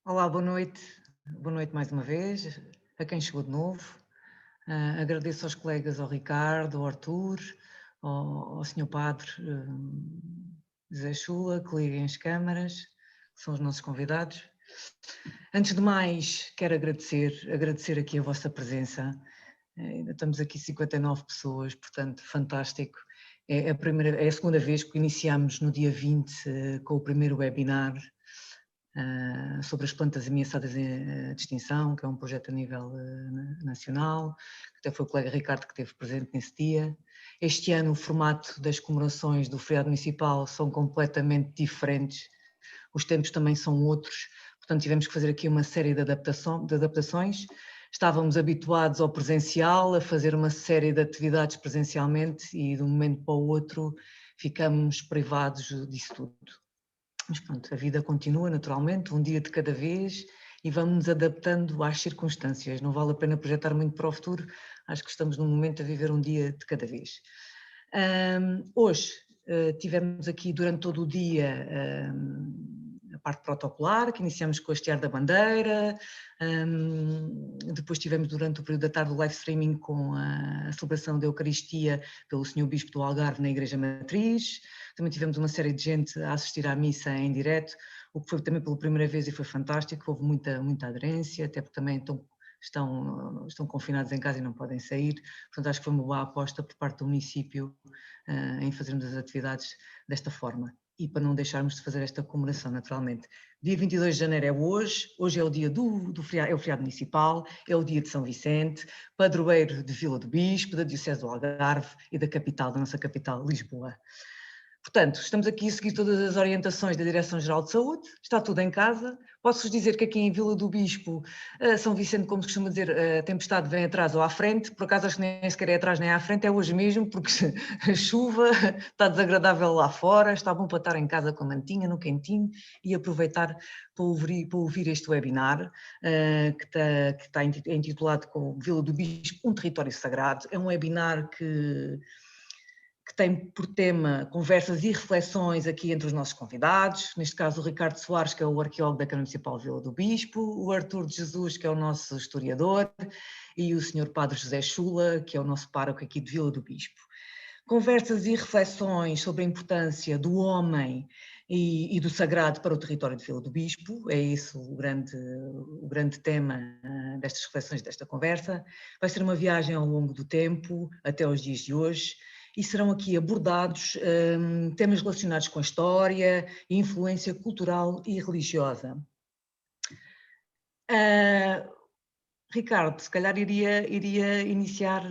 Olá, boa noite. Boa noite mais uma vez, a quem chegou de novo. Agradeço aos colegas, ao Ricardo, ao Arthur, ao Senhor Padre José Chula, que liguem as câmaras, que são os nossos convidados. Antes de mais, quero agradecer aqui a vossa presença. Ainda estamos aqui 59 pessoas, portanto, fantástico. É a segunda vez que iniciamos no dia 20 com o primeiro webinar sobre as plantas ameaçadas de extinção, que é um projeto a nível nacional, que até foi o colega Ricardo que esteve presente nesse dia. Este ano o formato das comemorações do feriado municipal são completamente diferentes, os tempos também são outros, portanto tivemos que fazer aqui uma série de adaptações. Estávamos habituados ao presencial, a fazer uma série de atividades presencialmente e de um momento para o outro ficamos privados disso tudo. Mas pronto, a vida continua naturalmente, um dia de cada vez e vamos nos adaptando às circunstâncias. Não vale a pena projetar muito para o futuro, acho que estamos num momento a viver um dia de cada vez. Hoje tivemos aqui durante todo o dia a parte protocolar, que iniciamos com a hastear da bandeira, depois tivemos durante o período da tarde o live streaming com a celebração da Eucaristia pelo Senhor Bispo do Algarve na Igreja Matriz. Também tivemos uma série de gente a assistir à missa em direto, o que foi também pela primeira vez e foi fantástico, houve muita aderência, até porque também estão confinados em casa e não podem sair, portanto acho que foi uma boa aposta por parte do município em fazermos as atividades desta forma. E para não deixarmos de fazer esta comemoração, naturalmente. Dia 22 de janeiro é hoje é o dia do feriado, é o feriado municipal, é o dia de São Vicente, padroeiro de Vila do Bispo, da Diocese do Algarve e da capital, da nossa capital, Lisboa. Portanto, estamos aqui a seguir todas as orientações da Direção-Geral de Saúde, está tudo em casa. Posso-vos dizer que aqui em Vila do Bispo, São Vicente, como se costuma dizer, a tempestade vem atrás ou à frente, por acaso acho que nem sequer é atrás nem à frente, é hoje mesmo, porque a chuva está desagradável lá fora, está bom para estar em casa com a mantinha, no quentinho, e aproveitar para ouvir este webinar, que está intitulado com Vila do Bispo, um território sagrado. É um webinar que tem por tema conversas e reflexões aqui entre os nossos convidados, neste caso o Ricardo Soares, que é o arqueólogo da Câmara Municipal de Vila do Bispo, o Arthur de Jesus, que é o nosso historiador, e o Senhor Padre José Chula, que é o nosso pároco aqui de Vila do Bispo. Conversas e reflexões sobre a importância do homem e do sagrado para o território de Vila do Bispo, é esse o grande tema destas reflexões, desta conversa. Vai ser uma viagem ao longo do tempo, até aos dias de hoje, e serão aqui abordados temas relacionados com a história, influência cultural e religiosa. Ricardo, se calhar iria iniciar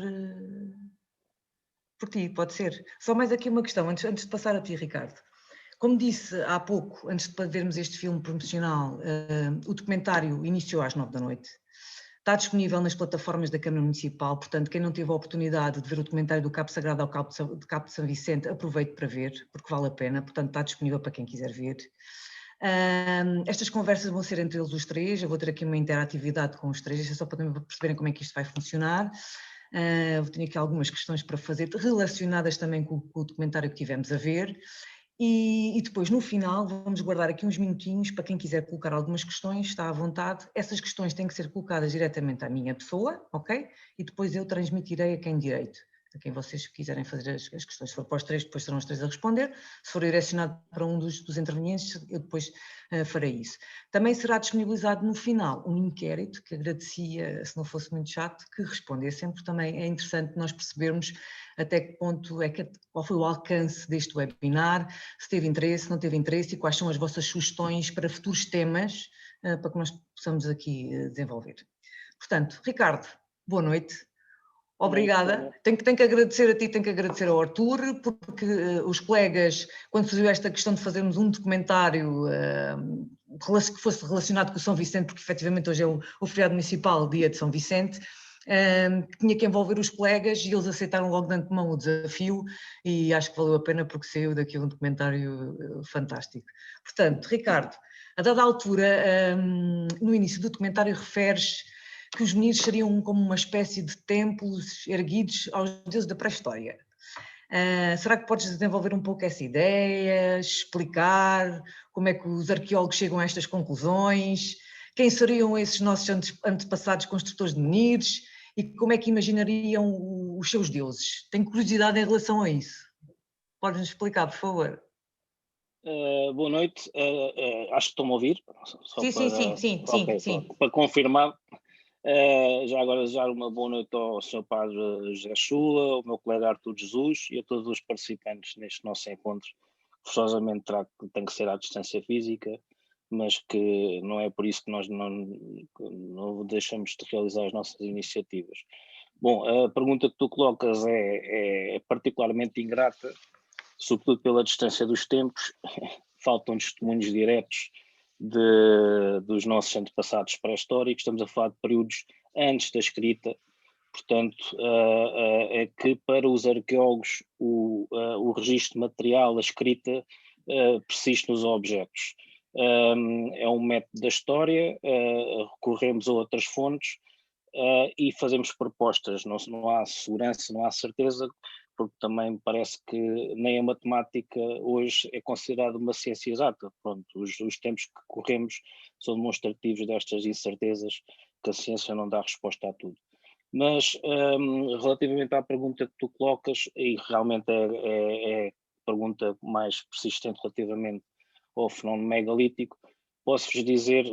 por ti, pode ser. Só mais aqui uma questão, antes de passar a ti, Ricardo. Como disse há pouco, antes de vermos este filme promocional, o documentário iniciou às 9 da noite. Está disponível nas plataformas da Câmara Municipal, portanto, quem não teve a oportunidade de ver o documentário do Cabo Sagrado ao Cabo de São Vicente, aproveite para ver, porque vale a pena, portanto, está disponível para quem quiser ver. Estas conversas vão ser entre eles os três, eu vou ter aqui uma interatividade com os três, só para perceberem como é que isto vai funcionar. Eu tenho aqui algumas questões para fazer, relacionadas também com o documentário que tivemos a ver. E depois, no final, vamos guardar aqui uns minutinhos para quem quiser colocar algumas questões, está à vontade. Essas questões têm que ser colocadas diretamente à minha pessoa, ok? E depois eu transmitirei a quem direito, a quem vocês quiserem fazer as questões. Se for para os três, depois serão os três a responder. Se for direcionado para um dos intervenientes, eu depois farei isso. Também será disponibilizado no final um inquérito, que agradecia, se não fosse muito chato, que respondessem, porque também é interessante nós percebermos até que ponto qual foi o alcance deste webinar, se teve interesse, se não teve interesse e quais são as vossas sugestões para futuros temas para que nós possamos aqui desenvolver. Portanto, Ricardo, boa noite. Obrigada. Tenho que agradecer a ti, tenho que agradecer ao Arthur, porque os colegas, quando surgiu esta questão de fazermos um documentário que fosse relacionado com o São Vicente, porque efetivamente hoje é o feriado municipal, dia de São Vicente, tinha que envolver os colegas e eles aceitaram logo de antemão o desafio e acho que valeu a pena porque saiu daqui um documentário fantástico. Portanto, Ricardo, a dada altura, no início do documentário referes que os meninos seriam como uma espécie de templos erguidos aos deuses da pré-história. Será que podes desenvolver um pouco essa ideia, explicar como é que os arqueólogos chegam a estas conclusões? quem seriam esses nossos antepassados construtores de menires e como é que imaginariam os seus deuses. Tenho curiosidade em relação a isso. Podes-nos explicar, por favor? Boa noite, acho que estão-me a ouvir, só Sim, sim, sim, para, sim, sim, ok, sim. para confirmar. Já agora desejar uma boa noite ao Sr. Padre José Chula, ao meu colega Artur Jesus e a todos os participantes neste nosso encontro. Forçosamente terá que tem que ser à distância física, mas que não é por isso que nós não deixamos de realizar as nossas iniciativas. Bom, a pergunta que tu colocas é particularmente ingrata, sobretudo pela distância dos tempos. Faltam testemunhos diretos dos nossos antepassados pré-históricos, estamos a falar de períodos antes da escrita, portanto, é que para os arqueólogos o registro material, a escrita, persiste nos objetos. É um método da história, recorremos a outras fontes e fazemos propostas, não há segurança, não há certeza, porque também me parece que nem a matemática hoje é considerada uma ciência exata. Pronto, os tempos que corremos são demonstrativos destas incertezas, que a ciência não dá resposta a tudo. Mas relativamente à pergunta que tu colocas, e realmente é a pergunta mais persistente relativamente ao fenómeno megalítico, posso-vos dizer,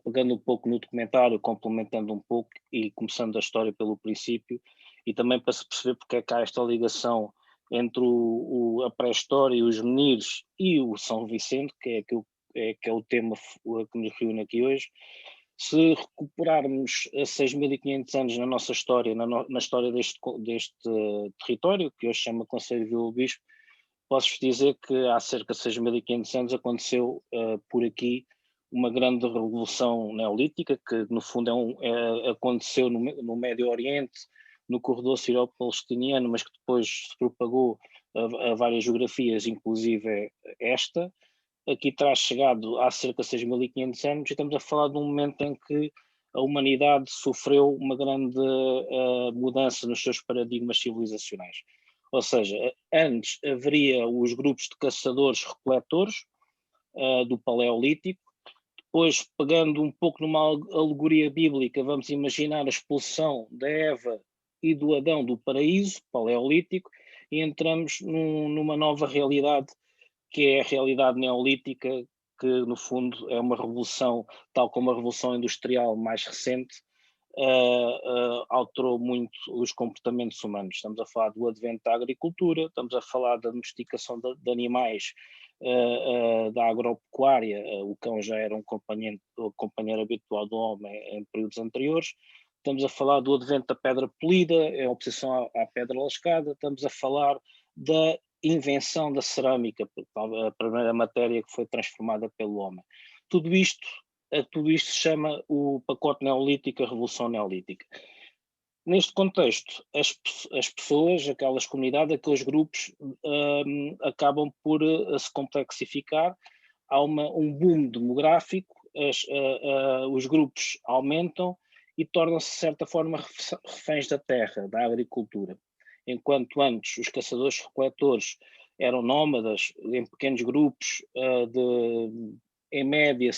pegando um pouco no documentário, complementando um pouco e começando a história pelo princípio, e também para se perceber porque é que há esta ligação entre a pré-história e os menires e o São Vicente, que é o tema que nos reúne aqui hoje. Se recuperarmos 6.500 anos na nossa história, na história deste território, que hoje se chama Conselho de Vila do Bispo, posso-vos dizer que há cerca de 6.500 anos aconteceu por aqui uma grande revolução neolítica, que no fundo aconteceu no Médio Oriente, no corredor siro-palestiniano, mas que depois se propagou a várias geografias, inclusive esta. Aqui terá chegado há cerca de 6.500 anos e estamos a falar de um momento em que a humanidade sofreu uma grande mudança nos seus paradigmas civilizacionais. Ou seja, antes haveria os grupos de caçadores-recoletores do Paleolítico. Depois, pegando um pouco numa alegoria bíblica, vamos imaginar a expulsão da Eva e do Adão do paraíso Paleolítico e entramos numa nova realidade, que é a realidade neolítica, que no fundo é uma revolução, tal como a revolução industrial mais recente, alterou muito os comportamentos humanos. Estamos a falar do advento da agricultura, estamos a falar da domesticação de animais, da agropecuária. O cão já era um companheiro habitual do homem em períodos anteriores. Estamos a falar do advento da pedra polida, é a oposição à pedra lascada. Estamos a falar da invenção da cerâmica, a primeira matéria que foi transformada pelo homem. Tudo isto se chama o pacote neolítico, a revolução neolítica. Neste contexto, as pessoas, aquelas comunidades, aqueles grupos acabam por se complexificar, há um boom demográfico, os grupos aumentam e tornam-se de certa forma reféns da terra, da agricultura. Enquanto antes os caçadores-recoletores eram nómadas em pequenos grupos em média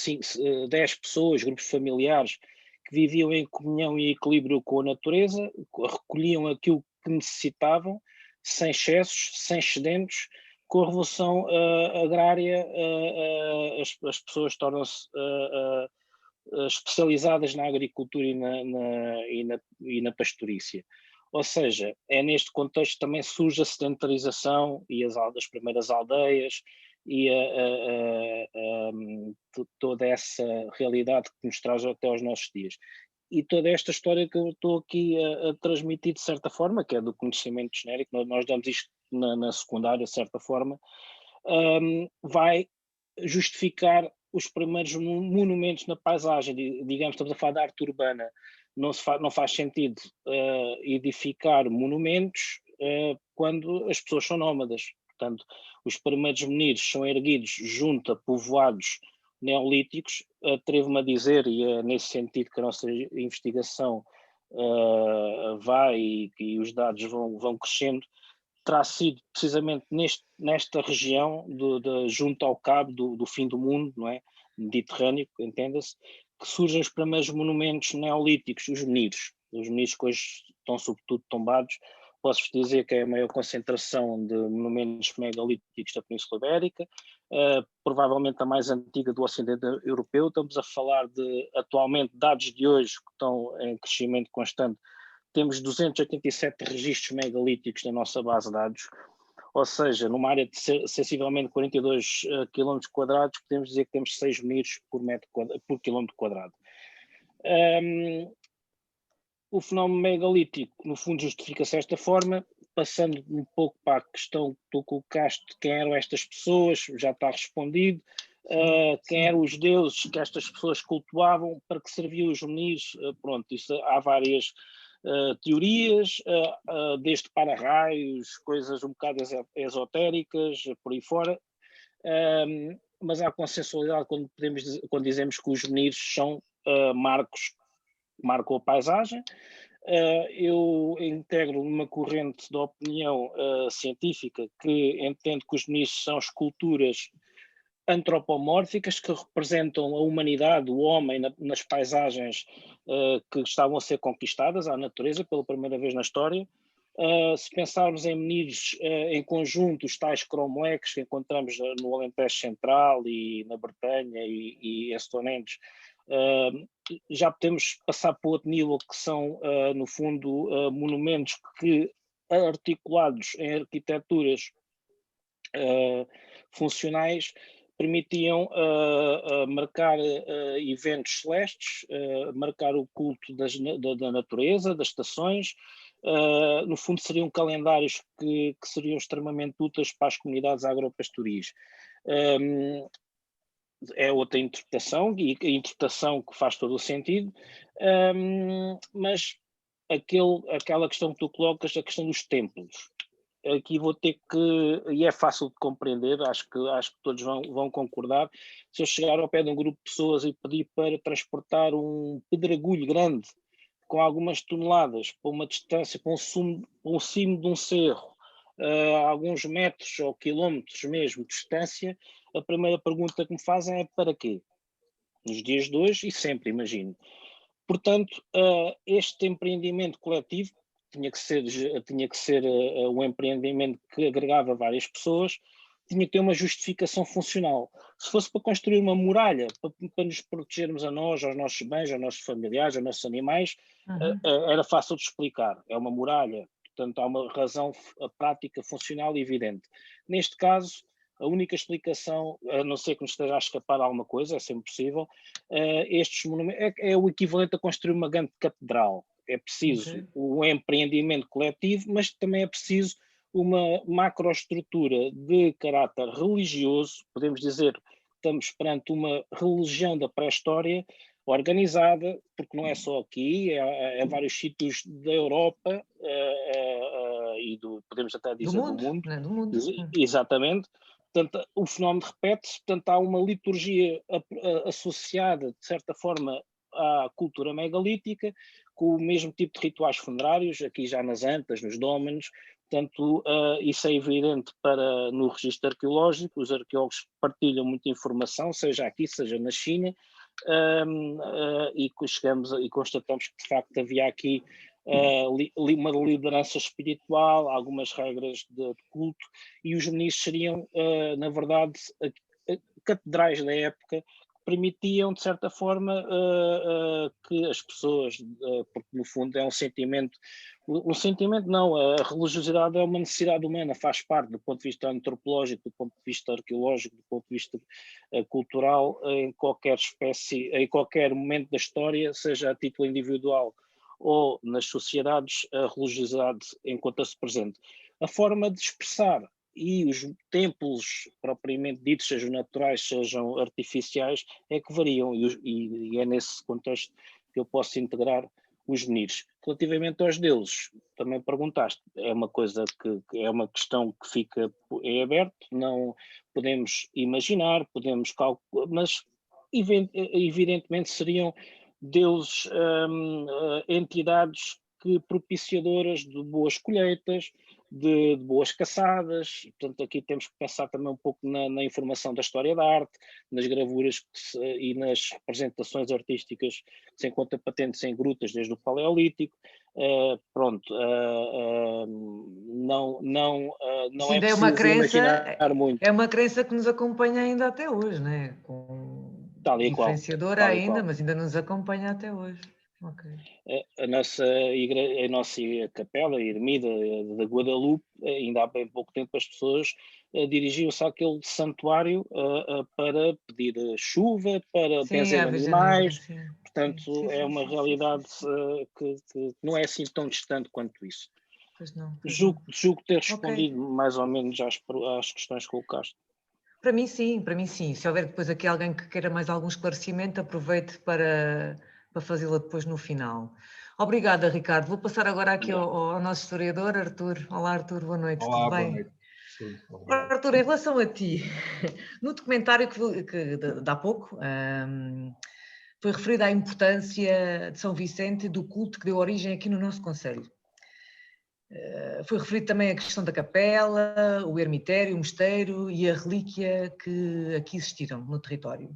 10 pessoas, grupos familiares, que viviam em comunhão e equilíbrio com a natureza, recolhiam aquilo que necessitavam, sem excessos, sem excedentes. Com a revolução agrária, as pessoas tornam-se especializadas na agricultura e na pastorícia. Ou seja, é neste contexto que também surge a sedentarização e as primeiras aldeias e toda essa realidade que nos traz até aos nossos dias. E toda esta história que eu estou aqui a transmitir de certa forma, que é do conhecimento genérico, nós damos isto na secundária de certa forma, vai justificar os primeiros monumentos na paisagem. Digamos, estamos a falar da arte urbana, não faz sentido edificar monumentos quando as pessoas são nómadas. Portanto, os primeiros menires são erguidos junto a povoados neolíticos. Atrevo-me a dizer, e é nesse sentido que a nossa investigação vai e os dados vão crescendo, terá sido precisamente nesta região junto ao cabo do fim do mundo, não é? Mediterrâneo, entenda-se, que surgem os primeiros monumentos neolíticos, os menires que hoje estão sobretudo tombados. Posso-vos dizer que é a maior concentração de monumentos megalíticos da Península Ibérica, provavelmente a mais antiga do Ocidente Europeu. Estamos a falar de, atualmente, dados de hoje que estão em crescimento constante. Temos 287 registros megalíticos na nossa base de dados, ou seja, numa área de sensivelmente 42 km quadrados, podemos dizer que temos 6 menires por quilómetro quadrado. O fenómeno megalítico, no fundo, justifica-se desta forma. Passando um pouco para a questão que tu colocaste, quem eram estas pessoas, já está respondido. Quem eram os deuses que estas pessoas cultuavam, para que serviam os menires, pronto, isso há várias teorias, desde para-raios, coisas um bocado esotéricas, por aí fora, mas há consensualidade quando dizemos que os menires são marcam a paisagem. Eu integro numa corrente de opinião científica que entende que os menires são esculturas antropomórficas que representam a humanidade, o homem nas paisagens que estavam a ser conquistadas à natureza pela primeira vez na história. Se pensarmos em menires em conjunto, os tais cromoeques que encontramos no Alentejo Central e na Bretanha e em Stonehenge, já podemos passar para outro nível, que são, no fundo, monumentos que, articulados em arquiteturas funcionais, permitiam marcar eventos celestes, marcar o culto da natureza, das estações. No fundo, seriam calendários que seriam extremamente úteis para as comunidades agropastoris. É outra interpretação, e a interpretação que faz todo o sentido, mas aquela questão que tu colocas, a questão dos templos, aqui vou ter que, e é fácil de compreender, acho que todos vão concordar, se eu chegar ao pé de um grupo de pessoas e pedir para transportar um pedregulho grande com algumas toneladas para uma distância, para um cimo de um cerro, alguns metros ou quilómetros mesmo de distância, a primeira pergunta que me fazem é: para quê? Nos dias de hoje e sempre, imagino. Portanto, este empreendimento coletivo tinha que ser um empreendimento que agregava várias pessoas, tinha que ter uma justificação funcional. Se fosse para construir uma muralha, para nos protegermos a nós, aos nossos bens, aos nossos familiares, aos nossos animais, era fácil de explicar. É uma muralha, portanto há uma razão prática, funcional e evidente. Neste caso, a única explicação, a não ser que nos esteja a escapar alguma coisa, é sempre possível, estes monumentos é o equivalente a construir uma grande catedral. É preciso um empreendimento coletivo, mas também é preciso uma macroestrutura de caráter religioso. Podemos dizer que estamos perante uma religião da pré-história organizada, porque não é só aqui, é vários sítios da Europa e podemos até dizer do mundo. Do mundo. Exatamente. Portanto, o fenómeno repete-se, portanto há uma liturgia associada, de certa forma, à cultura megalítica, com o mesmo tipo de rituais funerários, aqui já nas antas, nos dómenes. Portanto, isso é evidente no registro arqueológico. Os arqueólogos partilham muita informação, seja aqui, seja na China, e chegamos e constatamos que de facto havia aqui uma liderança espiritual, algumas regras de culto, e os ministros seriam, na verdade, catedrais da época, que permitiam, de certa forma, que as pessoas, porque no fundo é um sentimento não, a religiosidade é uma necessidade humana, faz parte do ponto de vista antropológico, do ponto de vista arqueológico, do ponto de vista cultural, em qualquer espécie, em qualquer momento da história, seja a título individual ou nas sociedades, a religiosidade encontra-se presente. A forma de expressar e os templos propriamente ditos, sejam naturais, sejam artificiais, é que variam, e é nesse contexto que eu posso integrar os menires. Relativamente aos deuses, também perguntaste, é uma coisa que é uma questão que fica em aberto, não podemos imaginar, podemos calcular, mas evidentemente seriam deuses, entidades propiciadoras de boas colheitas, de boas caçadas. Portanto, aqui temos que pensar também um pouco na informação da história da arte, nas gravuras e nas representações artísticas que se encontram patentes em grutas desde o Paleolítico. Pronto, Isso não é ainda é uma preciso crença, imaginar muito, é uma crença que nos acompanha ainda até hoje, né? tal e qual, Diferenciadora tal e ainda, qual. mas ainda nos acompanha até hoje. Ok. A nossa capela, a ermida da Guadalupe, ainda há bem pouco tempo as pessoas dirigiam-se àquele santuário para pedir chuva, para Sim, benzer a Virgem Maria, animais. sim. Sim, sim, Portanto, é sim, uma sim, sim, sim, realidade sim. que não é assim tão distante quanto isso. Pois não, pois não. Julgo ter Ok. respondido mais ou menos às questões que colocaste. Para mim, sim, para mim, sim. Se houver depois aqui alguém que queira mais algum esclarecimento, aproveite para fazê-lo depois no final. Obrigada, Ricardo. Vou passar agora aqui Obrigado. ao nosso historiador, Artur. Olá, Artur, boa noite, tudo Olá, boa bem? noite. Tudo, obrigado. Ora, Artur, em relação a ti, no documentário de há pouco, foi referida a importância de São Vicente e do culto que deu origem aqui no nosso concelho. Foi referido também a questão da capela, o ermitério, o mosteiro e a relíquia que aqui existiram no território.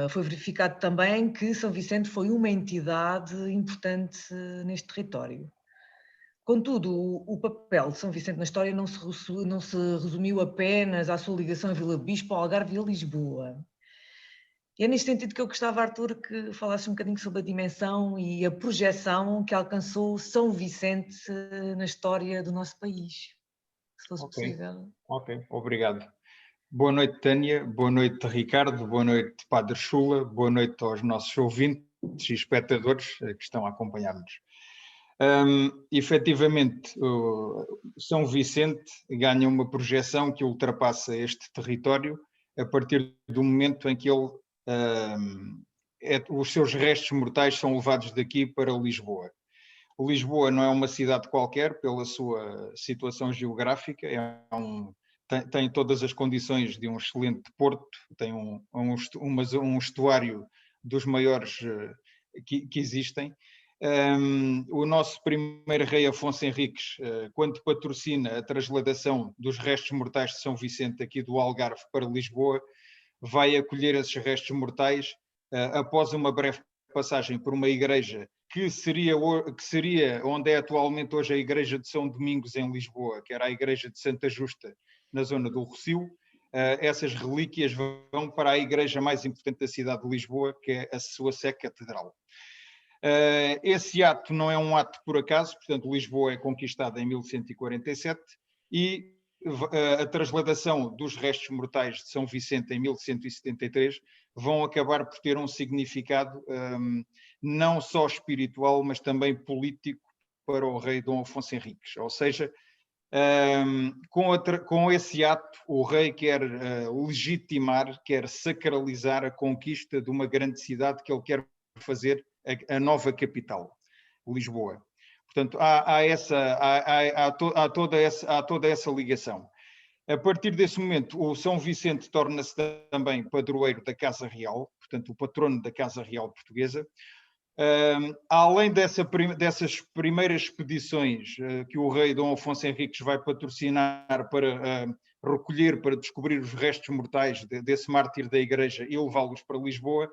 Foi verificado também que São Vicente foi uma entidade importante neste território. Contudo, o papel de São Vicente na história não se resumiu apenas à sua ligação a Vila Bispo, ao Algarve e a Lisboa. E é neste sentido que eu gostava, Artur, que falasse um bocadinho sobre a dimensão e a projeção que alcançou São Vicente na história do nosso país, se fosse Ok, possível. ok, obrigado. Boa noite, Tânia, boa noite, Ricardo, boa noite, Padre Chula, boa noite aos nossos ouvintes e espectadores que estão a acompanhar-nos. Efetivamente, São Vicente ganha uma projeção que ultrapassa este território a partir do momento em que os seus restos mortais são levados daqui para Lisboa. Lisboa não é uma cidade qualquer pela sua situação geográfica, tem todas as condições de um excelente porto, tem um estuário dos maiores que existem. O nosso primeiro rei Afonso Henriques, quando patrocina a transladação dos restos mortais de São Vicente aqui do Algarve para Lisboa, vai acolher esses restos mortais após uma breve passagem por uma igreja que seria onde é atualmente hoje a igreja de São Domingos em Lisboa, que era a igreja de Santa Justa na zona do Rossio. Essas relíquias vão para a igreja mais importante da cidade de Lisboa, que é a sua Sé Catedral. Esse ato não é um ato por acaso, portanto Lisboa é conquistada em 1147 e a transladação dos restos mortais de São Vicente em 1173 vão acabar por ter um significado não só espiritual, mas também político para o rei Dom Afonso Henriques. Ou seja, com esse ato, o rei quer legitimar, quer sacralizar a conquista de uma grande cidade que ele quer fazer a nova capital, Lisboa. Portanto, há toda essa ligação. A partir desse momento, o São Vicente torna-se também padroeiro da Casa Real, portanto, o patrono da Casa Real portuguesa. Além dessas primeiras expedições que o rei Dom Afonso Henriques vai patrocinar para recolher, para descobrir os restos mortais desse mártir da Igreja e levá-los para Lisboa,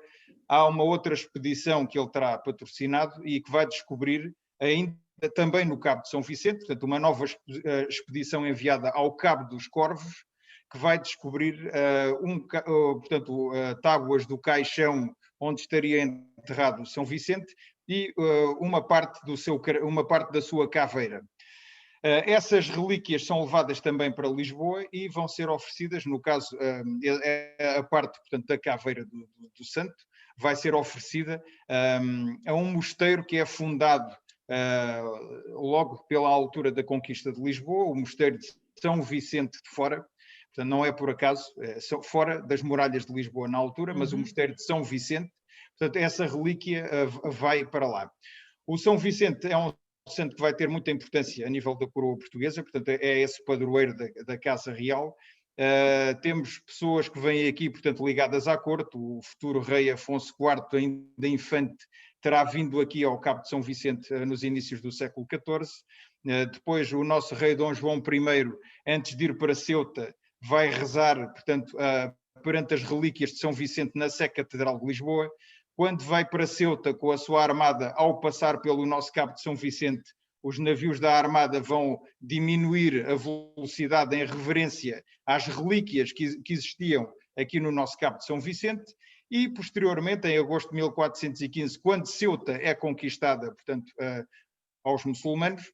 há uma outra expedição que ele terá patrocinado e que vai descobrir ainda também no Cabo de São Vicente, portanto uma nova expedição enviada ao Cabo dos Corvos, que vai descobrir portanto, tábuas do caixão onde estaria enterrado São Vicente e uma parte da sua caveira. Essas relíquias são levadas também para Lisboa e vão ser oferecidas, no caso, a parte, portanto, da caveira do santo, vai ser oferecida a um mosteiro que é fundado logo pela altura da conquista de Lisboa, o mosteiro de São Vicente de Fora. Portanto, não é por acaso, fora das muralhas de Lisboa na altura, mas o mosteiro de São Vicente. Portanto, essa relíquia vai para lá. O São Vicente é um santo que vai ter muita importância a nível da coroa portuguesa, portanto é esse padroeiro da Casa Real. Temos pessoas que vêm aqui, portanto, ligadas à corte. O futuro rei Afonso IV, ainda infante, terá vindo aqui ao Cabo de São Vicente nos inícios do século XIV. Depois o nosso rei Dom João I, antes de ir para Ceuta, vai rezar, portanto, perante as relíquias de São Vicente na Sé Catedral de Lisboa. Quando vai para Ceuta com a sua armada, ao passar pelo nosso Cabo de São Vicente, os navios da armada vão diminuir a velocidade em reverência às relíquias que existiam aqui no nosso Cabo de São Vicente. E, posteriormente, em agosto de 1415, quando Ceuta é conquistada, portanto, aos muçulmanos,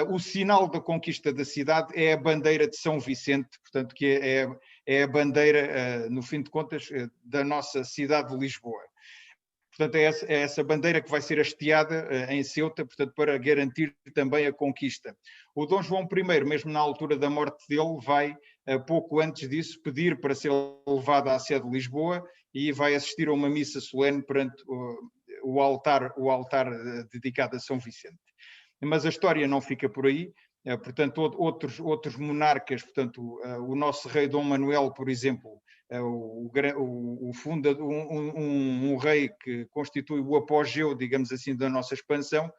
o sinal da conquista da cidade é a bandeira de São Vicente, portanto, que é a bandeira, no fim de contas, da nossa cidade de Lisboa. Portanto, é essa bandeira que vai ser hasteada em Ceuta, portanto, para garantir também a conquista. O Dom João I, mesmo na altura da morte dele, vai, pouco antes disso, pedir para ser levado à sede de Lisboa e vai assistir a uma missa solene perante o altar dedicado a São Vicente. Mas a história não fica por aí. Portanto, outros monarcas, portanto, o nosso rei Dom Manuel, por exemplo, um rei que constitui o apogeu, digamos assim, da nossa expansão,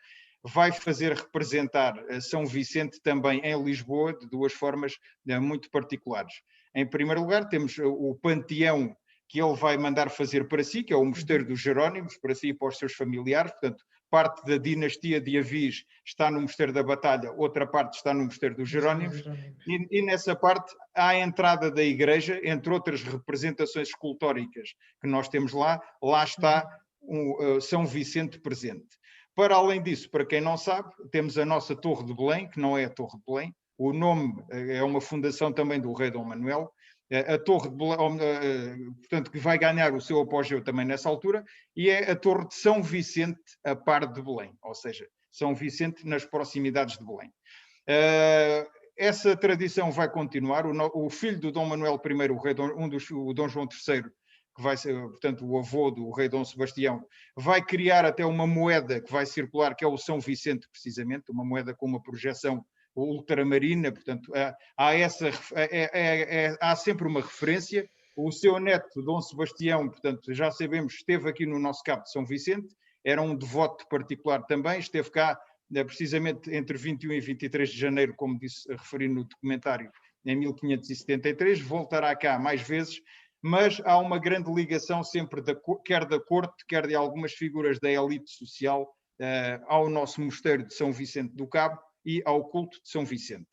vai fazer representar São Vicente também em Lisboa de duas formas muito particulares. Em primeiro lugar, temos o panteão que ele vai mandar fazer para si, que é o Mosteiro dos Jerónimos, para si e para os seus familiares. Portanto, parte da dinastia de Avis está no Mosteiro da Batalha, outra parte está no Mosteiro dos Jerónimos. E nessa parte há a entrada da igreja, entre outras representações escultóricas que nós temos lá está São Vicente presente. Para além disso, para quem não sabe, temos a nossa Torre de Belém, que não é a Torre de Belém. O nome é uma fundação também do rei Dom Manuel. A Torre de Belém, portanto, que vai ganhar o seu apogeu também nessa altura, e é a Torre de São Vicente, a par de Belém, ou seja, São Vicente nas proximidades de Belém. Essa tradição vai continuar. O filho do Dom Manuel I, o Dom João III, que vai ser, portanto, o avô do rei Dom Sebastião, vai criar até uma moeda que vai circular, que é o São Vicente, precisamente, uma moeda com uma projeção ultramarina, portanto, há sempre uma referência. O seu neto, Dom Sebastião, portanto, já sabemos, esteve aqui no nosso Cabo de São Vicente, era um devoto particular também, esteve cá precisamente entre 21 e 23 de janeiro, como disse, referi no documentário, em 1573, voltará cá mais vezes, mas há uma grande ligação sempre, quer da corte, quer de algumas figuras da elite social, ao nosso mosteiro de São Vicente do Cabo e ao culto de São Vicente.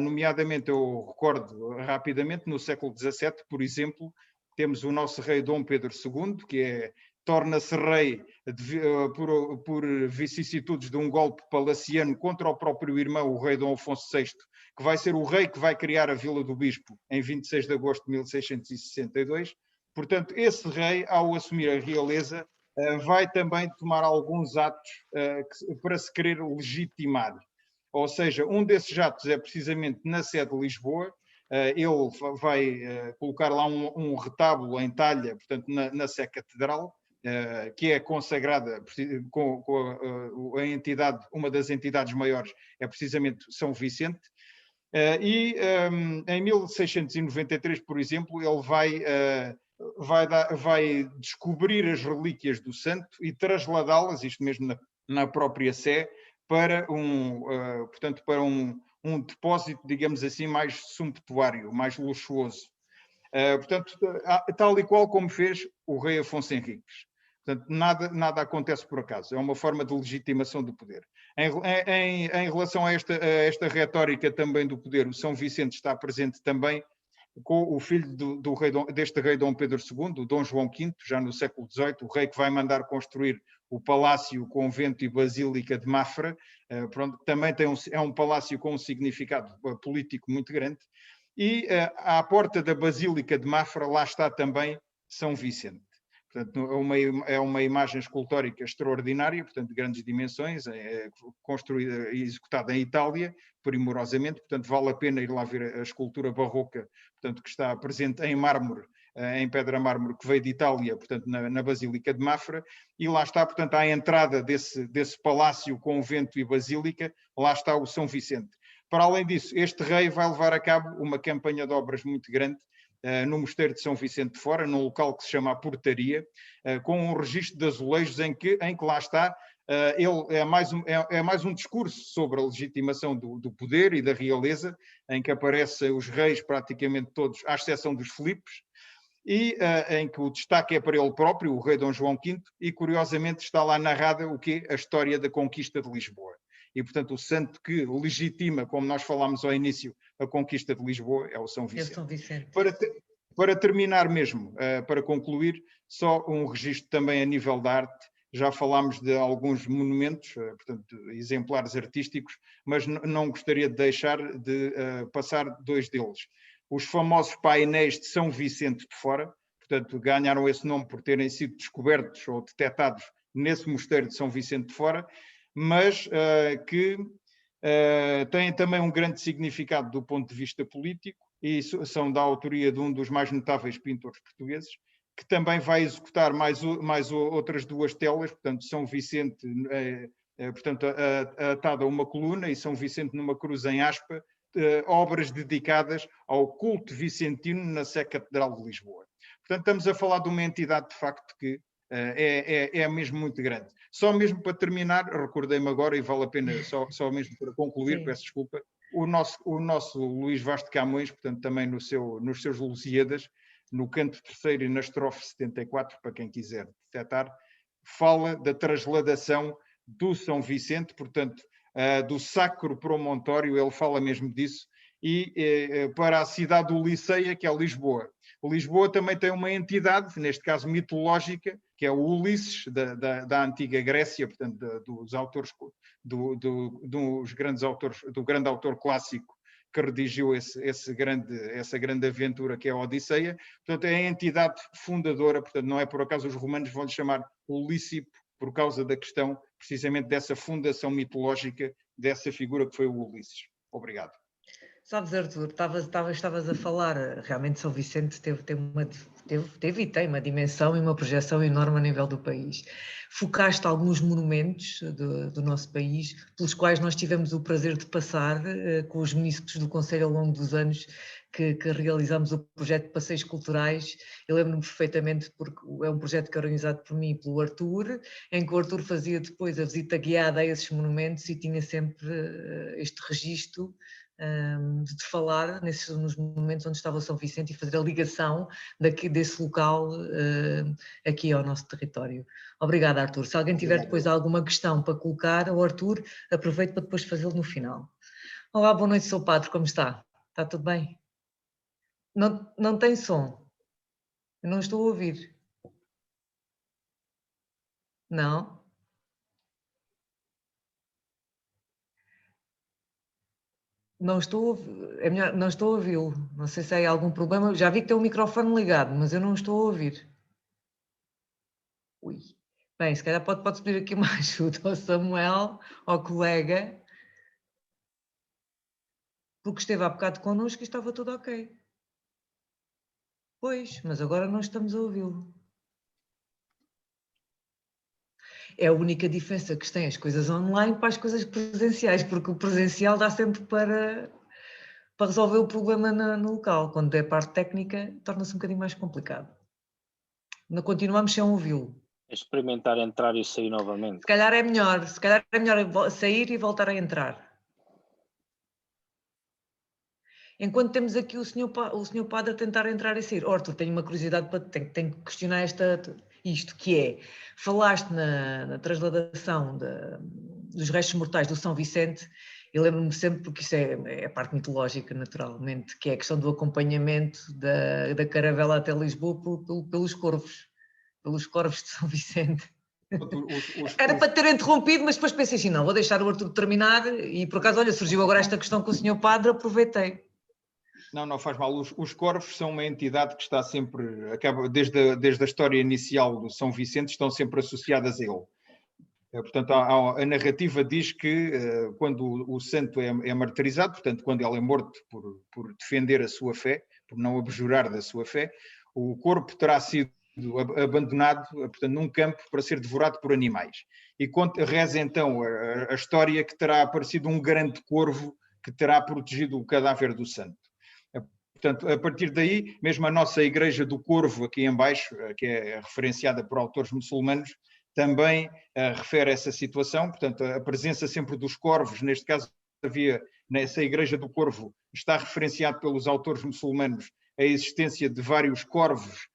Nomeadamente, eu recordo rapidamente, no século XVII, por exemplo, temos o nosso rei Dom Pedro II, que torna-se rei por vicissitudes de um golpe palaciano contra o próprio irmão, o rei Dom Afonso VI, que vai ser o rei que vai criar a Vila do Bispo em 26 de agosto de 1662. Portanto, esse rei, ao assumir a realeza, vai também tomar alguns atos para se querer legitimar. Ou seja, um desses atos é precisamente na sede de Lisboa. Ele vai colocar lá um retábulo em talha, portanto, na Sé Catedral, que é consagrada com a entidade, uma das entidades maiores é precisamente São Vicente. Em 1693, por exemplo, ele vai descobrir as relíquias do santo e trasladá-las, isto mesmo na própria Sé, para portanto, para um depósito, digamos assim, mais sumptuário, mais luxuoso. Portanto, tal e qual como fez o rei Afonso Henriques. Portanto, nada acontece por acaso, é uma forma de legitimação do poder. Em relação a esta retórica também do poder, o São Vicente está presente também com o filho deste rei Dom Pedro II, o Dom João V, já no século XVIII, o rei que vai mandar construir o Palácio, Convento e Basílica de Mafra. Pronto, também é um palácio com um significado político muito grande. E à porta da Basílica de Mafra, lá está também São Vicente. Portanto, é uma imagem escultórica extraordinária, portanto, de grandes dimensões, construída e executada em Itália, primorosamente, portanto, vale a pena ir lá ver a escultura barroca, portanto, que está presente em mármore, em pedra mármore, que veio de Itália, portanto, na Basílica de Mafra, e lá está, portanto, à entrada desse palácio, convento e basílica, lá está o São Vicente. Para além disso, este rei vai levar a cabo uma campanha de obras muito grande, no Mosteiro de São Vicente de Fora, num local que se chama a Portaria, com um registro de azulejos em que lá está ele é mais um discurso sobre a legitimação do poder e da realeza, em que aparecem os reis praticamente todos, à exceção dos Filipes, e em que o destaque é para ele próprio, o rei Dom João V, e curiosamente está lá narrada o quê? A história da conquista de Lisboa. E, portanto, o santo que legitima, como nós falámos ao início, a conquista de Lisboa é o São Vicente. São Vicente. Para terminar mesmo, para concluir, só um registro também a nível da arte. Já falámos de alguns monumentos, portanto, exemplares artísticos, mas não gostaria de deixar de passar dois deles. Os famosos painéis de São Vicente de Fora, portanto, ganharam esse nome por terem sido descobertos ou detectados nesse mosteiro de São Vicente de Fora, mas que têm também um grande significado do ponto de vista político e são da autoria de um dos mais notáveis pintores portugueses, que também vai executar mais outras duas telas, portanto, São Vicente portanto, atada a uma coluna e São Vicente numa cruz em aspa, obras dedicadas ao culto vicentino na Sé Catedral de Lisboa. Portanto, estamos a falar de uma entidade, de facto, que é mesmo muito grande. Só mesmo para terminar, recordei-me agora, e vale a pena, só mesmo para concluir, sim, peço desculpa, o nosso Luís Vaz de Camões, portanto, também nos seus Lusíadas, no canto terceiro e na estrofe 74, para quem quiser detectar, fala da transladação do São Vicente, portanto, do Sacro Promontório, ele fala mesmo disso, e para a cidade do Liceia, que é Lisboa. Lisboa também tem uma entidade, neste caso mitológica, que é o Ulisses, da antiga Grécia, portanto, dos autores, dos grandes autores, do grande autor clássico que redigiu essa grande aventura que é a Odisseia. Portanto, é a entidade fundadora, portanto, não é por acaso os romanos vão lhe chamar Ulícipo, por causa da questão, precisamente, dessa fundação mitológica dessa figura que foi o Ulisses. Obrigado. Sabes, Arthur, estavas a falar, realmente São Vicente teve e tem uma dimensão e uma projeção enorme a nível do país. Focaste alguns monumentos do nosso país, pelos quais nós tivemos o prazer de passar com os munícipes do Conselho ao longo dos anos que realizámos o projeto de passeios culturais. Eu lembro-me perfeitamente, porque é um projeto que é organizado por mim e pelo Arthur, em que o Arthur fazia depois a visita guiada a esses monumentos e tinha sempre este registro de falar nos momentos onde estava o São Vicente e fazer a ligação desse local aqui ao nosso território. Obrigada, Arthur. Se alguém tiver depois alguma questão para colocar ao Arthur, aproveito para depois fazê-lo no final. Olá, boa noite, Sr. Padre, como está? Está tudo bem? Não tem som? Eu não estou a ouvir. Não? Não estou a ouvi-lo. Não sei se há algum problema. Já vi que tem o microfone ligado, mas eu não estou a ouvir. Ui. Bem, se calhar pode pedir aqui uma ajuda ao Samuel, ao colega, porque esteve há bocado connosco e estava tudo ok. Pois, mas agora não estamos a ouvi-lo. É a única diferença que tem as coisas online para as coisas presenciais, porque o presencial dá sempre para resolver o problema no local. Quando é parte técnica, torna-se um bocadinho mais complicado. Não continuamos sem ouvi-lo. Experimentar entrar e sair novamente. Se calhar é melhor sair e voltar a entrar. Enquanto temos aqui o senhor Padre a tentar entrar e sair. Arthur, tenho uma curiosidade, tenho que questionar isto, que é, falaste na transladação dos restos mortais do São Vicente, e lembro-me sempre, porque isso é a parte mitológica, naturalmente, que é a questão do acompanhamento da caravela até Lisboa pelos corvos de São Vicente. Era para ter interrompido, mas depois pensei assim, não, vou deixar o Arthur terminar, e por acaso, olha, surgiu agora esta questão com o senhor Padre, aproveitei. Não faz mal. Os corvos são uma entidade que está sempre, desde a história inicial do São Vicente, estão sempre associadas a ele. Portanto, a narrativa diz que quando o santo é martirizado, portanto, quando ele é morto por defender a sua fé, por não abjurar da sua fé, o corpo terá sido abandonado, portanto, num campo para ser devorado por animais. E reza então a história que terá aparecido um grande corvo que terá protegido o cadáver do santo. Portanto, a partir daí, mesmo a nossa Igreja do Corvo, aqui em baixo, que é referenciada por autores muçulmanos, também refere essa situação, portanto, a presença sempre dos corvos, neste caso havia nessa Igreja do Corvo, está referenciado pelos autores muçulmanos a existência de vários corvos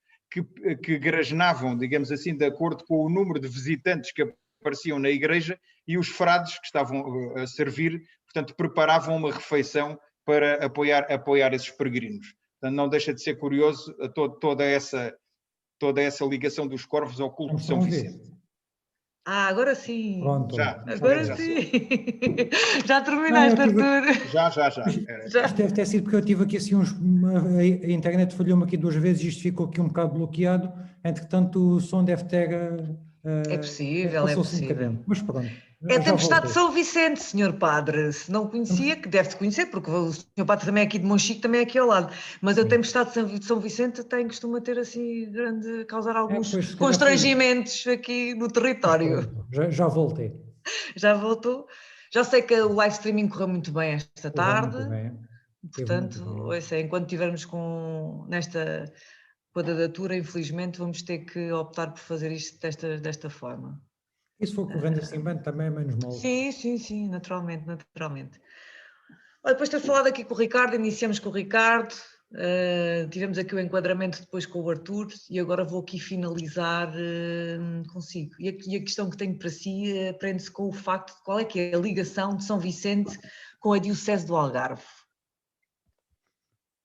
que grasnavam, digamos assim, de acordo com o número de visitantes que apareciam na igreja, e os frades que estavam a servir, portanto, preparavam uma refeição para apoiar esses peregrinos. Portanto, não deixa de ser curioso toda essa ligação dos corvos ao culto de São Vicente. Agora sim. Pronto. Agora sim. Já terminaste, Arthur? Já. Isto deve ter sido porque eu tive aqui assim a internet falhou-me aqui 2 vezes e isto ficou aqui um bocado bloqueado. Entretanto, o som deve ter... é possível. Mas pronto. É a tempestade de São Vicente, senhor padre. Se não conhecia, que deve-se conhecer, porque o senhor padre também é aqui de Monchique, também é aqui ao lado. Mas a tempestade de São Vicente costuma ter assim causar alguns constrangimentos aqui no território. Já voltei. Já voltou? Já sei que o live streaming correu muito bem esta tarde. Muito bem. Portanto, enquanto estivermos nesta quadratura, infelizmente, vamos ter que optar por fazer isto desta forma. E se for correndo assim bem, também é menos mal. Sim, naturalmente. Olha, depois de ter falado aqui com o Ricardo, iniciamos com o Ricardo, tivemos aqui o enquadramento depois com o Arthur e agora vou aqui finalizar consigo. E a questão que tenho para si prende-se com o facto de qual é que é a ligação de São Vicente com a Diocese do Algarve.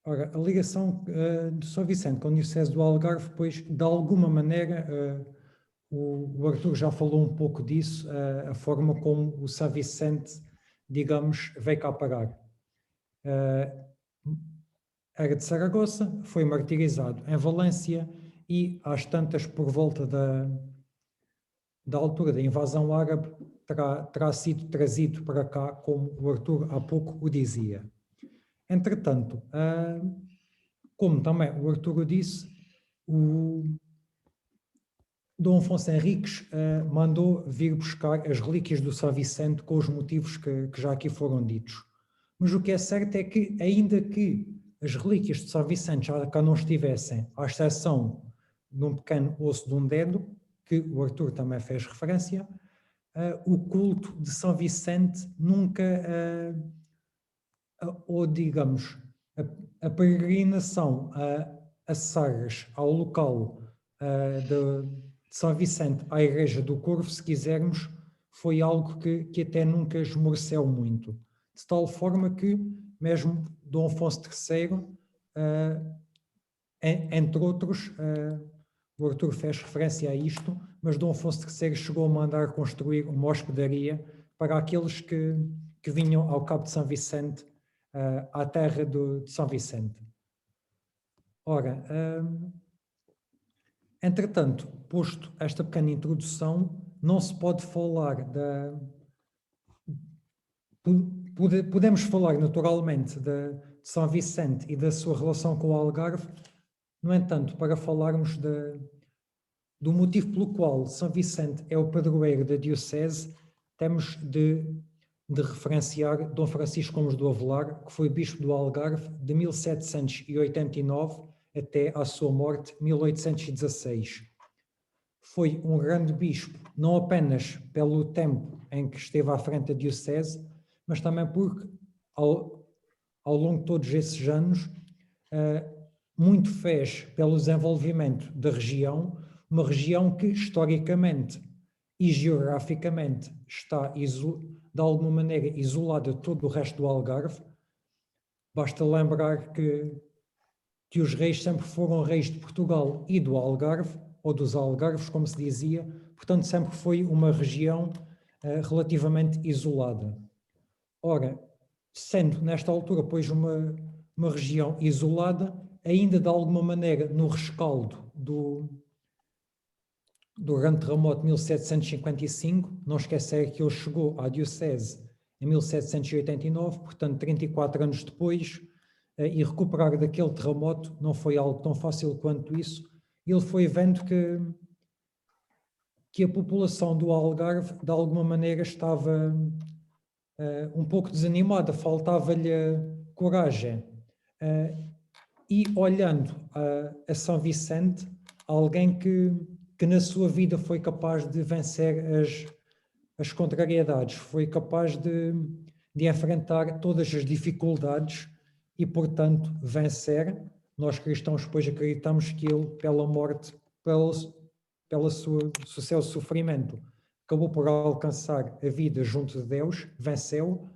Ora, a ligação de São Vicente com a Diocese do Algarve, pois, de alguma maneira... O Arthur já falou um pouco disso, a forma como o São Vicente, digamos, veio cá parar. Era de Saragoça, foi martirizado em Valência e, às tantas, por volta da altura da invasão árabe, terá sido trazido para cá, como o Arthur há pouco o dizia. Entretanto, como também o Arthur o disse, o Dom Afonso Henriques mandou vir buscar as relíquias do São Vicente com os motivos que já aqui foram ditos. Mas o que é certo é que, ainda que as relíquias de São Vicente já cá não estivessem, à exceção de um pequeno osso de um dedo, que o Arthur também fez referência, o culto de São Vicente nunca, ou digamos, a peregrinação a Sagres, ao local de São Vicente à Igreja do Corvo, se quisermos, foi algo que até nunca esmoreceu muito. De tal forma que, mesmo Dom Afonso III, entre outros, o Arthur fez referência a isto, mas Dom Afonso III chegou a mandar construir uma hospedaria para aqueles que vinham ao Cabo de São Vicente, à terra de São Vicente. Ora... Entretanto, posto esta pequena introdução, não se pode falar podemos falar naturalmente de São Vicente e da sua relação com o Algarve. No entanto, para falarmos do motivo pelo qual São Vicente é o padroeiro da Diocese, temos de referenciar Dom Francisco Gomes do Avelar, que foi bispo do Algarve de 1789 até à sua morte, 1816. Foi um grande bispo, não apenas pelo tempo em que esteve à frente da Diocese, mas também porque, ao longo de todos esses anos, muito fez pelo desenvolvimento da região, uma região que, historicamente e geograficamente, está, de alguma maneira, isolada de todo o resto do Algarve. Basta lembrar que os reis sempre foram reis de Portugal e do Algarve, ou dos Algarves, como se dizia, portanto sempre foi uma região relativamente isolada. Ora, sendo nesta altura, pois, uma região isolada, ainda de alguma maneira no rescaldo do grande terremoto de 1755, não esquecer que ele chegou à Diocese em 1789, portanto 34 anos depois, e recuperar daquele terremoto não foi algo tão fácil quanto isso. Ele foi vendo que a população do Algarve, de alguma maneira, estava um pouco desanimada, faltava-lhe coragem. E olhando a São Vicente, alguém que que na sua vida foi capaz de vencer as contrariedades, foi capaz de enfrentar todas as dificuldades e, portanto, vencer. Nós cristãos, pois, acreditamos que ele, pela morte, pelo seu sofrimento, acabou por alcançar a vida junto de Deus, venceu.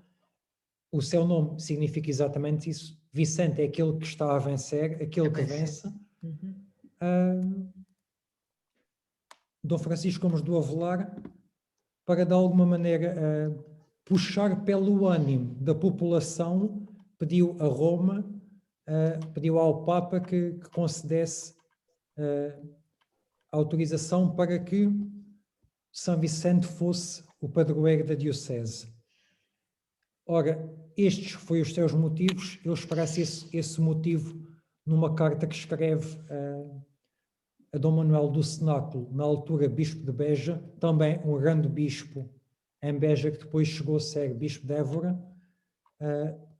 O seu nome significa exatamente isso. Vicente é aquele que está a vencer, aquele que vence. Dom Francisco Gomes do Avelar, para de alguma maneira puxar pelo ânimo da população, pediu a Roma, pediu ao Papa que concedesse autorização para que São Vicente fosse o padroeiro da diocese. Ora, estes foram os seus motivos. Ele expressa esse motivo numa carta que escreve a Dom Manuel do Cenáculo, na altura bispo de Beja, também um grande bispo em Beja, que depois chegou a ser bispo de Évora.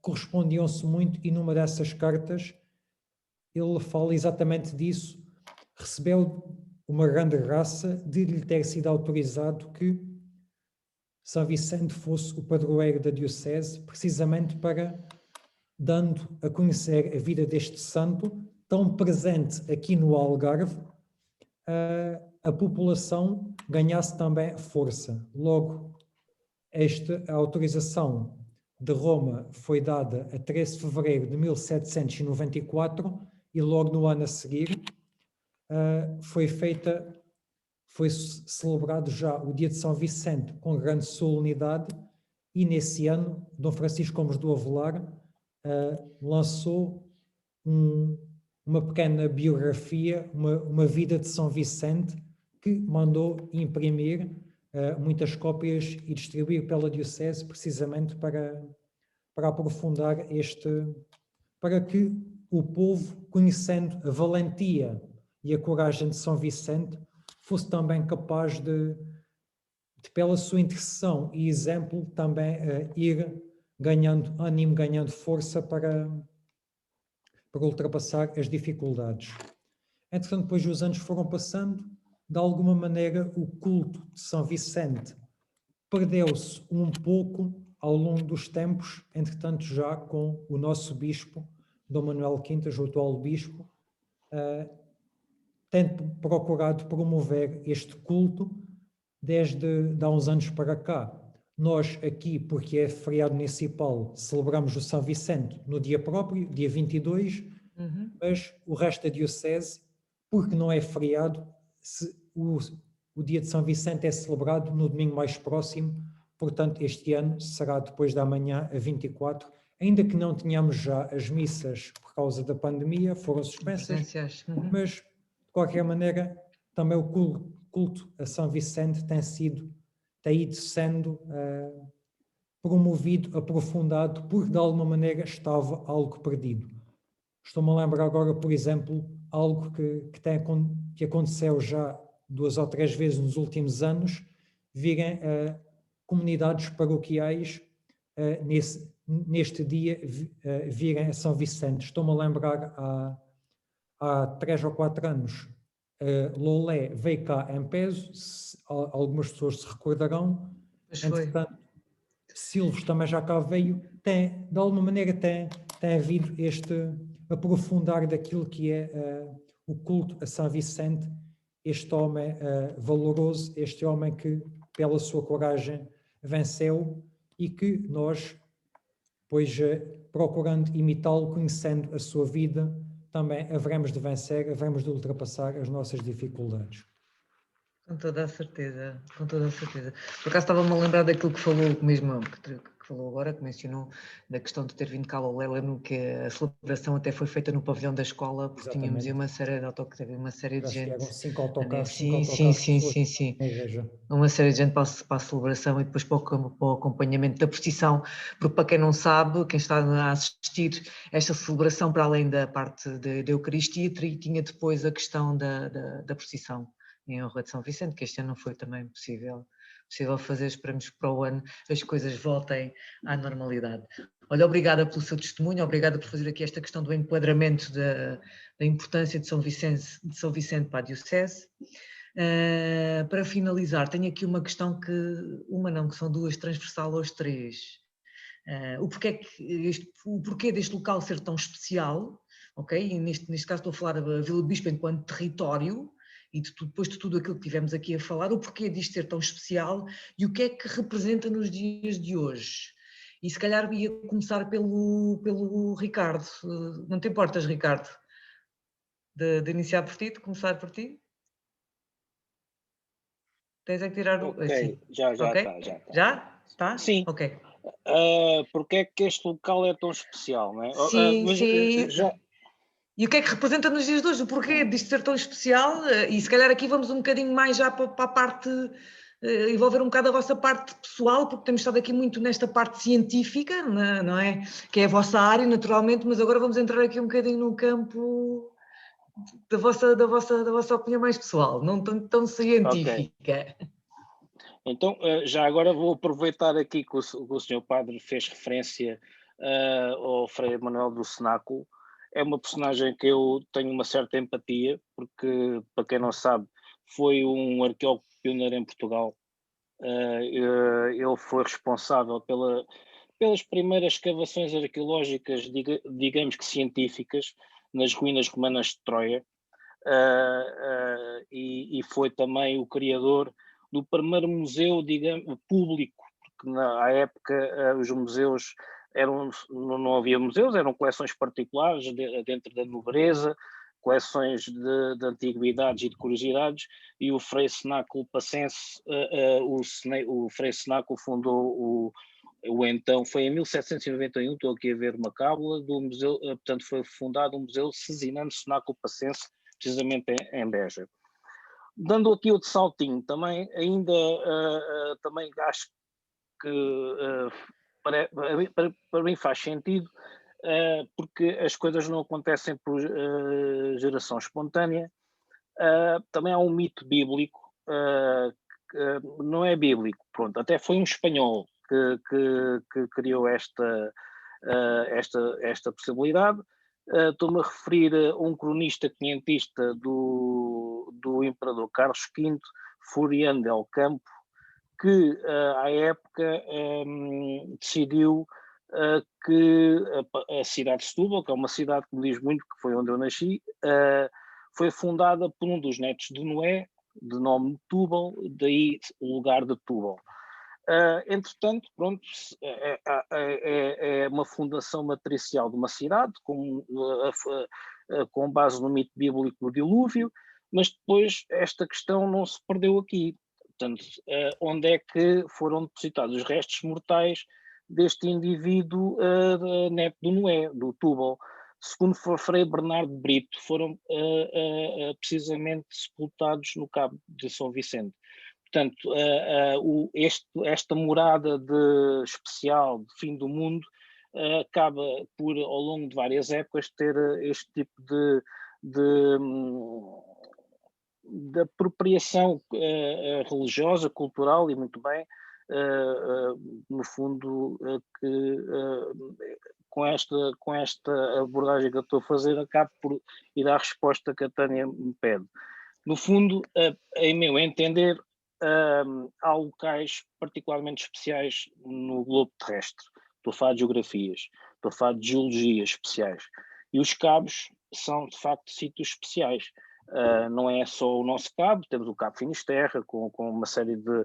Correspondiam-se muito, e numa dessas cartas ele fala exatamente disso. Recebeu uma grande graça de lhe ter sido autorizado que São Vicente fosse o padroeiro da diocese, precisamente para, dando a conhecer a vida deste santo, tão presente aqui no Algarve, a população ganhasse também força. Logo, a autorização de Roma foi dada a 13 de fevereiro de 1794 e logo no ano a seguir foi celebrado já o dia de São Vicente com grande solenidade, e nesse ano Dom Francisco Gomes do Avelar lançou uma pequena biografia, uma vida de São Vicente, que mandou imprimir muitas cópias e distribuir pela diocese, precisamente para aprofundar para que o povo, conhecendo a valentia e a coragem de São Vicente, fosse também capaz de pela sua intercessão e exemplo, também ir ganhando ânimo, ganhando força para ultrapassar as dificuldades. Entretanto, depois os anos foram passando, de alguma maneira o culto de São Vicente perdeu-se um pouco ao longo dos tempos, entretanto já com o nosso bispo, Dom Manuel Quintas, o atual bispo, tendo procurado promover este culto desde há uns anos para cá. Nós aqui, porque é feriado municipal, celebramos o São Vicente no dia próprio, dia 22, mas o resto da diocese, porque não é feriado, o dia de São Vicente é celebrado no domingo mais próximo, portanto este ano será depois da manhã, a 24, ainda que não tenhamos já as missas por causa da pandemia, foram suspensas, mas de qualquer maneira também o culto a São Vicente tem ido sendo promovido, aprofundado, porque de alguma maneira estava algo perdido. Estou-me a lembrar agora, por exemplo, algo que aconteceu já 2 ou 3 vezes nos últimos anos, virem comunidades paroquiais neste dia virem a São Vicente. Estou-me a lembrar há 3 ou 4 anos, Lolé veio cá em peso, algumas pessoas se recordarão. Entretanto, Silves também já cá veio. De alguma maneira tem havido este aprofundar daquilo que é o culto a São Vicente, este homem valoroso, este homem que pela sua coragem venceu, e que nós, pois procurando imitá-lo, conhecendo a sua vida, também haveremos de vencer, haveremos de ultrapassar as nossas dificuldades. Com toda a certeza, com toda a certeza. Por acaso estava-me a lembrar daquilo que falou mesmo, que falou agora, que mencionou da questão de ter vindo cá ao Lolé. Lembro-me que a celebração até foi feita no pavilhão da escola, porque Exatamente. tínhamos uma série de autocarros, uma série de gente. 5 autocarros, sim. Uma série de gente para a celebração e depois para o acompanhamento da procissão, porque para quem não sabe, quem está a assistir esta celebração, para além da parte da Eucaristia, tinha depois a questão da procissão em honra de São Vicente, que este ano não foi também possível fazer. Esperamos que para o ano as coisas voltem à normalidade. Olha, obrigada pelo seu testemunho, obrigada por fazer aqui esta questão do enquadramento da importância de São Vicente para a diocese. Para finalizar, tenho aqui uma questão que são duas, transversal aos três. O porquê deste local ser tão especial, ok? E neste caso estou a falar da Vila do Bispo enquanto território, e depois de tudo aquilo que tivemos aqui a falar, o porquê disto ser tão especial e o que é que representa nos dias de hoje. E se calhar ia começar pelo Ricardo. Não te importas, Ricardo, de iniciar por ti, de começar por ti? Tens é que tirar o... Ok, já Ok? está, já está. Já? Está? Sim. Ok. Porque é que este local é tão especial, não é? Sim, Mas, sim. já... E o que é que representa nos dias de hoje? O porquê disto ser tão especial? E se calhar aqui vamos um bocadinho mais já para a parte, envolver um bocado a vossa parte pessoal, porque temos estado aqui muito nesta parte científica, não é? Que é a vossa área, naturalmente, mas agora vamos entrar aqui um bocadinho no campo da vossa opinião mais pessoal, não tão científica. Okay. Então, já agora vou aproveitar aqui que o Sr. Padre fez referência ao Frei Manuel do Cenáculo. É uma personagem que eu tenho uma certa empatia, porque, para quem não sabe, foi um arqueólogo pioneiro em Portugal. Ele foi responsável pelas primeiras escavações arqueológicas, digamos que científicas, nas ruínas romanas de Troia. E foi também o criador do primeiro museu, digamos, público, porque à época os museus não havia museus, eram coleções particulares dentro da nobreza, coleções de antiguidades e de curiosidades, e o Frei Cenáculo Passense, o Frei Cenáculo fundou então, foi em 1791, estou aqui a ver uma cábula do museu, portanto foi fundado o Museu Cesinano Cenáculo Passense, precisamente em Beja. Dando aqui outro saltinho, também ainda também acho que para mim faz sentido, porque as coisas não acontecem por geração espontânea. Também há um mito bíblico, não é bíblico, pronto, até foi um espanhol que criou esta possibilidade. Estou-me a referir a um cronista quinhentista do imperador Carlos V, Floriano del Campo, que à época decidiu que a cidade de Setúbal, que é uma cidade que me diz muito, que foi onde eu nasci, foi fundada por um dos netos de Noé, de nome Túbal, daí o lugar de Túbal. Entretanto, pronto, é uma fundação matricial de uma cidade com base no mito bíblico do dilúvio, mas depois esta questão não se perdeu aqui. Portanto, onde é que foram depositados os restos mortais deste indivíduo neto do Noé, do Túbal? Segundo Frei Bernardo Brito, foram precisamente sepultados no Cabo de São Vicente. Portanto, esta morada especial de fim do mundo acaba por, ao longo de várias épocas, ter este tipo de apropriação religiosa, cultural, e muito bem, no fundo, com esta abordagem que eu estou a fazer, acabo por ir à resposta que a Tânia me pede. No fundo, em meu entender, há locais particularmente especiais no globo terrestre. Estou a falar de geografias, estou a falar de geologias especiais. E os cabos são, de facto, sítios especiais. Não é só o nosso cabo, temos o Cabo Finisterra, com uma série de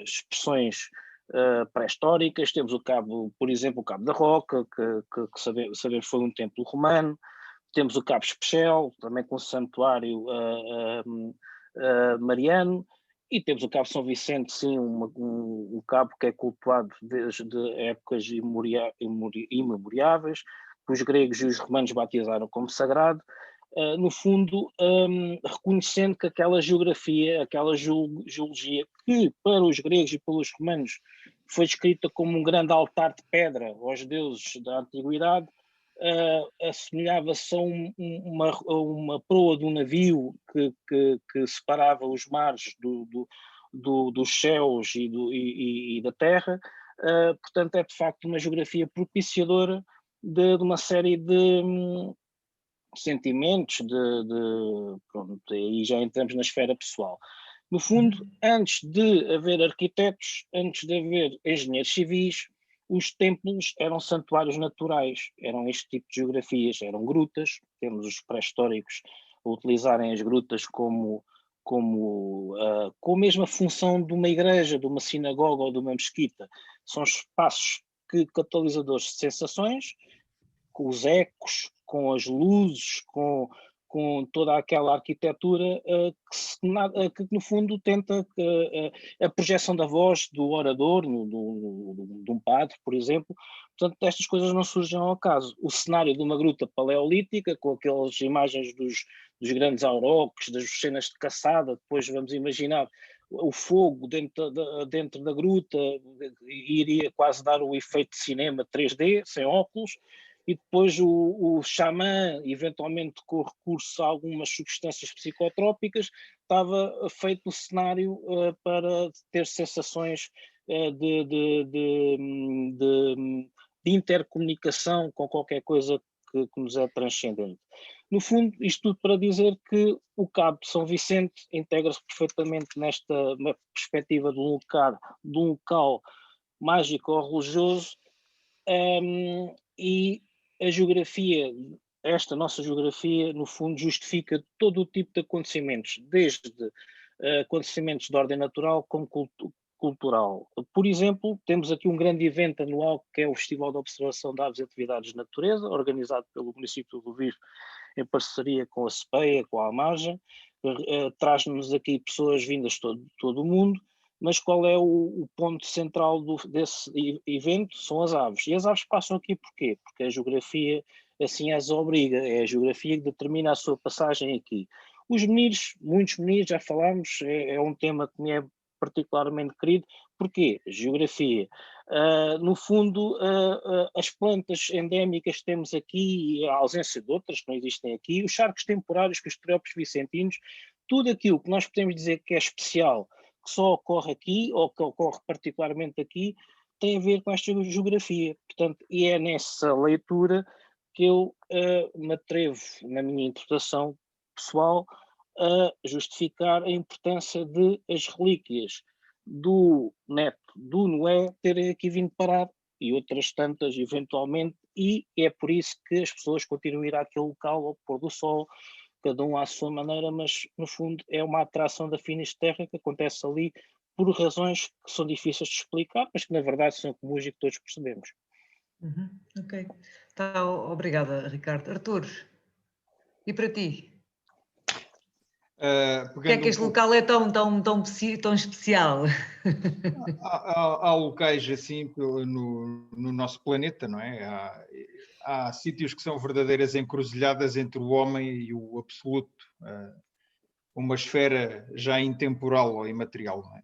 expressões pré-históricas. Temos o cabo, por exemplo, o Cabo da Roca, que sabemos foi um templo romano. Temos o Cabo Especial, também com santuário mariano, e temos o Cabo São Vicente, sim, um cabo que é cultuado desde épocas imemoriáveis, que os gregos e os romanos batizaram como sagrado, no fundo reconhecendo que aquela geografia, aquela geologia que para os gregos e pelos romanos foi descrita como um grande altar de pedra aos deuses da antiguidade, assemelhava-se a uma proa de um navio que separava os mares dos céus e da terra. Portanto, é de facto uma geografia propiciadora de uma série de sentimentos, pronto, aí já entramos na esfera pessoal. No fundo, antes de haver arquitetos, antes de haver engenheiros civis, os templos eram santuários naturais, eram este tipo de geografias, eram grutas, temos os pré-históricos a utilizarem as grutas com a mesma função de uma igreja, de uma sinagoga ou de uma mesquita. São espaços catalisadores de sensações, com os ecos, com as luzes, com toda aquela arquitetura que no fundo tenta a projeção da voz do orador, de um padre, por exemplo. Portanto, estas coisas não surgem ao acaso. O cenário de uma gruta paleolítica, com aquelas imagens dos grandes auroques, das cenas de caçada, depois vamos imaginar o fogo dentro da gruta, iria quase dar o efeito de cinema 3D, sem óculos. E depois o xamã, eventualmente com recurso a algumas substâncias psicotrópicas, estava feito o cenário para ter sensações de intercomunicação com qualquer coisa que nos é transcendente. No fundo, isto tudo para dizer que o Cabo de São Vicente integra-se perfeitamente nesta perspectiva de um local mágico ou religioso, e a geografia, esta nossa geografia, no fundo, justifica todo o tipo de acontecimentos, desde acontecimentos de ordem natural como cultural. Por exemplo, temos aqui um grande evento anual que é o Festival de Observação de Aves e Atividades de Natureza, organizado pelo município do Vivo em parceria com a CEPEA, com a AMAGA, traz-nos aqui pessoas vindas de todo o mundo. Mas qual é o ponto central desse evento? São as aves. E as aves passam aqui porquê? Porque a geografia assim as obriga, é a geografia que determina a sua passagem aqui. Os menires, muitos menires, já falámos, é um tema que me é particularmente querido. Porquê? Geografia. No fundo, as plantas endémicas que temos aqui, e a ausência de outras que não existem aqui, os charcos temporários que os terópodes vicentinos, tudo aquilo que nós podemos dizer que é especial, que só ocorre aqui, ou que ocorre particularmente aqui, tem a ver com esta geografia. Portanto, e é nessa leitura que eu me atrevo, na minha interpretação pessoal, a justificar a importância de as relíquias do neto do Noé terem aqui vindo parar, e outras tantas eventualmente, e é por isso que as pessoas continuam a ir àquele local ao pôr do sol, cada um à sua maneira, mas no fundo é uma atração da Finisterra que acontece ali por razões que são difíceis de explicar, mas que na verdade são comuns e que todos percebemos. Ok. Tá, obrigada, Ricardo. Artur, e para ti? Porque é que este local é tão especial? Há locais assim no nosso planeta, não é? Há sítios que são verdadeiras encruzilhadas entre o homem e o absoluto, uma esfera já intemporal ou imaterial, não é?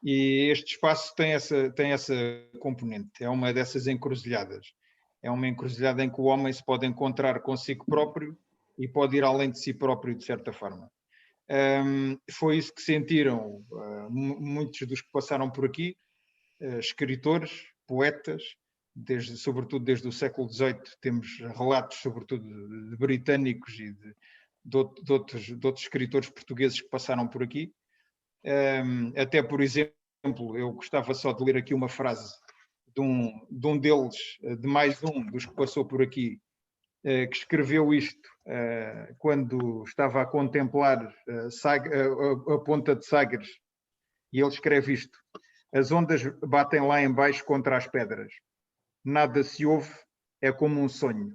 E este espaço tem essa componente, é uma dessas encruzilhadas. É uma encruzilhada em que o homem se pode encontrar consigo próprio e pode ir além de si próprio, de certa forma. Foi isso que sentiram muitos dos que passaram por aqui, escritores, poetas, sobretudo desde o século XVIII, temos relatos, sobretudo, de britânicos e de outros escritores portugueses que passaram por aqui. Até, por exemplo, eu gostava só de ler aqui uma frase de um deles, de mais um dos que passou por aqui, que escreveu isto quando estava a contemplar a ponta de Sagres, e ele escreve isto: as ondas batem lá embaixo contra as pedras, nada se ouve, é como um sonho.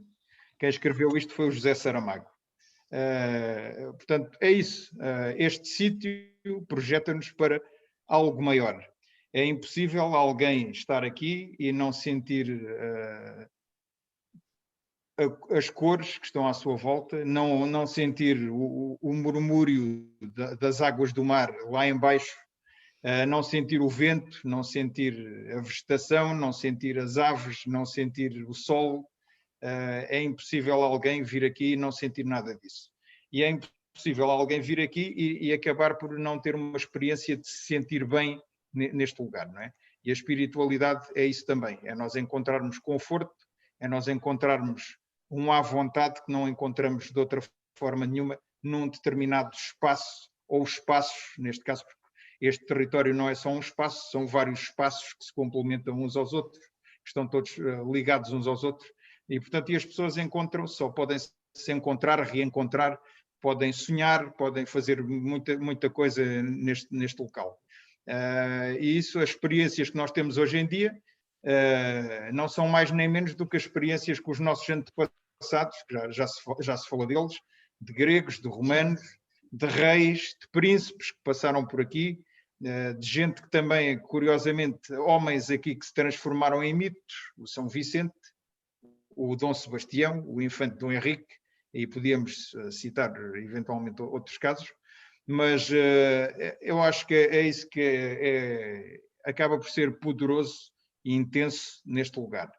Quem escreveu isto foi o José Saramago. Portanto, é isso. Este sítio projeta-nos para algo maior. É impossível alguém estar aqui e não sentir as cores que estão à sua volta, não sentir o murmúrio das águas do mar lá embaixo, não sentir o vento, não sentir a vegetação, não sentir as aves, não sentir o sol. É impossível alguém vir aqui e não sentir nada disso. E é impossível alguém vir aqui e acabar por não ter uma experiência de se sentir bem neste lugar, não é? E a espiritualidade é isso também, é nós encontrarmos conforto, é nós encontrarmos um à vontade que não encontramos de outra forma nenhuma num determinado espaço ou espaços, neste caso, porque este território não é só um espaço, são vários espaços que se complementam uns aos outros, que estão todos ligados uns aos outros, e portanto as pessoas encontram, só podem se encontrar, reencontrar, podem sonhar, podem fazer muita coisa neste local. E isso, as experiências que nós temos hoje em dia, não são mais nem menos do que as experiências que os nossos antepassados, que já se falou deles, de gregos, de romanos, de reis, de príncipes que passaram por aqui, de gente que também, curiosamente, homens aqui que se transformaram em mitos, o São Vicente, o Dom Sebastião, o infante Dom Henrique, e podíamos citar eventualmente outros casos, mas eu acho que é isso que acaba por ser poderoso e intenso neste lugar.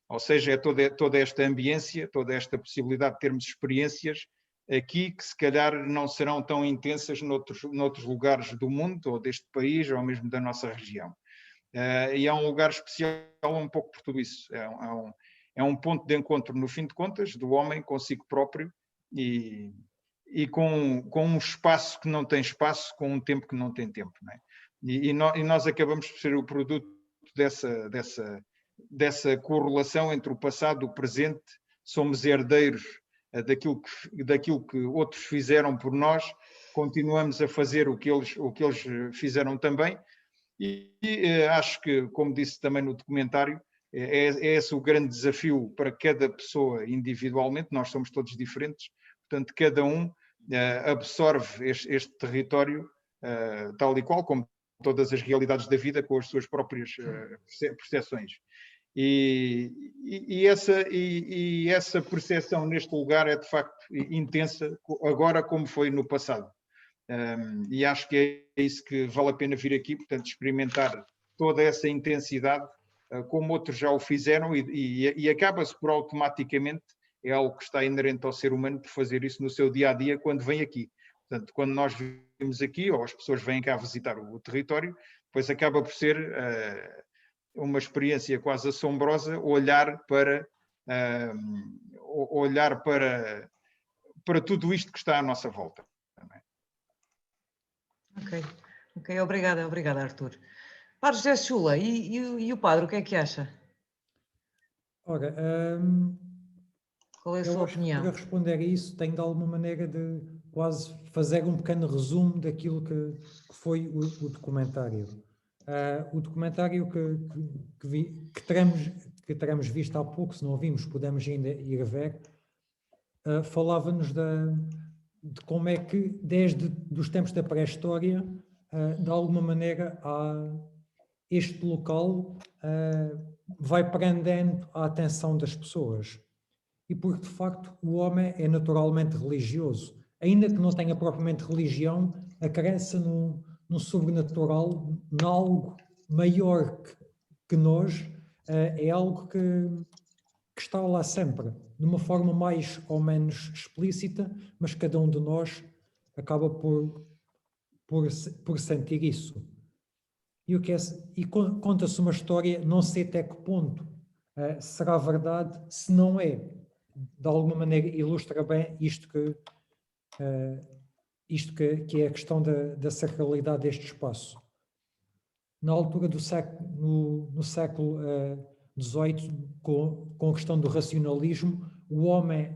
Ou seja, é toda esta ambiência, toda esta possibilidade de termos experiências aqui que se calhar não serão tão intensas noutros lugares do mundo, ou deste país, ou mesmo da nossa região. E é um lugar especial um pouco por tudo isso. É um ponto de encontro, no fim de contas, do homem consigo próprio e com um espaço que não tem espaço, com um tempo que não tem tempo. Não é? E nós acabamos por ser o produto dessa correlação entre o passado e o presente. Somos herdeiros daquilo que outros fizeram por nós, continuamos a fazer o que eles fizeram também, e acho que, como disse também no documentário, é esse o grande desafio para cada pessoa individualmente. Nós somos todos diferentes, portanto cada um absorve este território tal e qual, como todas as realidades da vida, com as suas próprias percepções. E essa percepção neste lugar é de facto intensa, agora como foi no passado. E acho que é isso que vale a pena vir aqui, portanto, experimentar toda essa intensidade, como outros já o fizeram, e acaba-se por automaticamente, é algo que está inerente ao ser humano, por fazer isso no seu dia a dia quando vem aqui. Portanto, quando nós vimos aqui, ou as pessoas vêm cá visitar o território, depois acaba por ser uma experiência quase assombrosa olhar para tudo isto que está à nossa volta. Ok, obrigada, Artur. Padre José Chula, e o padre, o que é que acha? Ora, qual é a sua opinião? Para responder a isso, tenho de alguma maneira de quase fazer um pequeno resumo daquilo que foi o documentário. O documentário que teremos visto há pouco, se não ouvimos, podemos ainda ir ver, falava-nos de como é que, desde os tempos da pré-história, de alguma maneira, este local vai prendendo a atenção das pessoas. E porque, de facto, o homem é naturalmente religioso. Ainda que não tenha propriamente religião, a crença no sobrenatural, em algo maior que nós, é algo que está lá sempre, de uma forma mais ou menos explícita, mas cada um de nós acaba por sentir isso. E conta-se uma história, não sei até que ponto será verdade, se não é, de alguma maneira ilustra bem isto que é a questão da sacralidade deste espaço. Na altura do século, no século XVIII, com a questão do racionalismo, o homem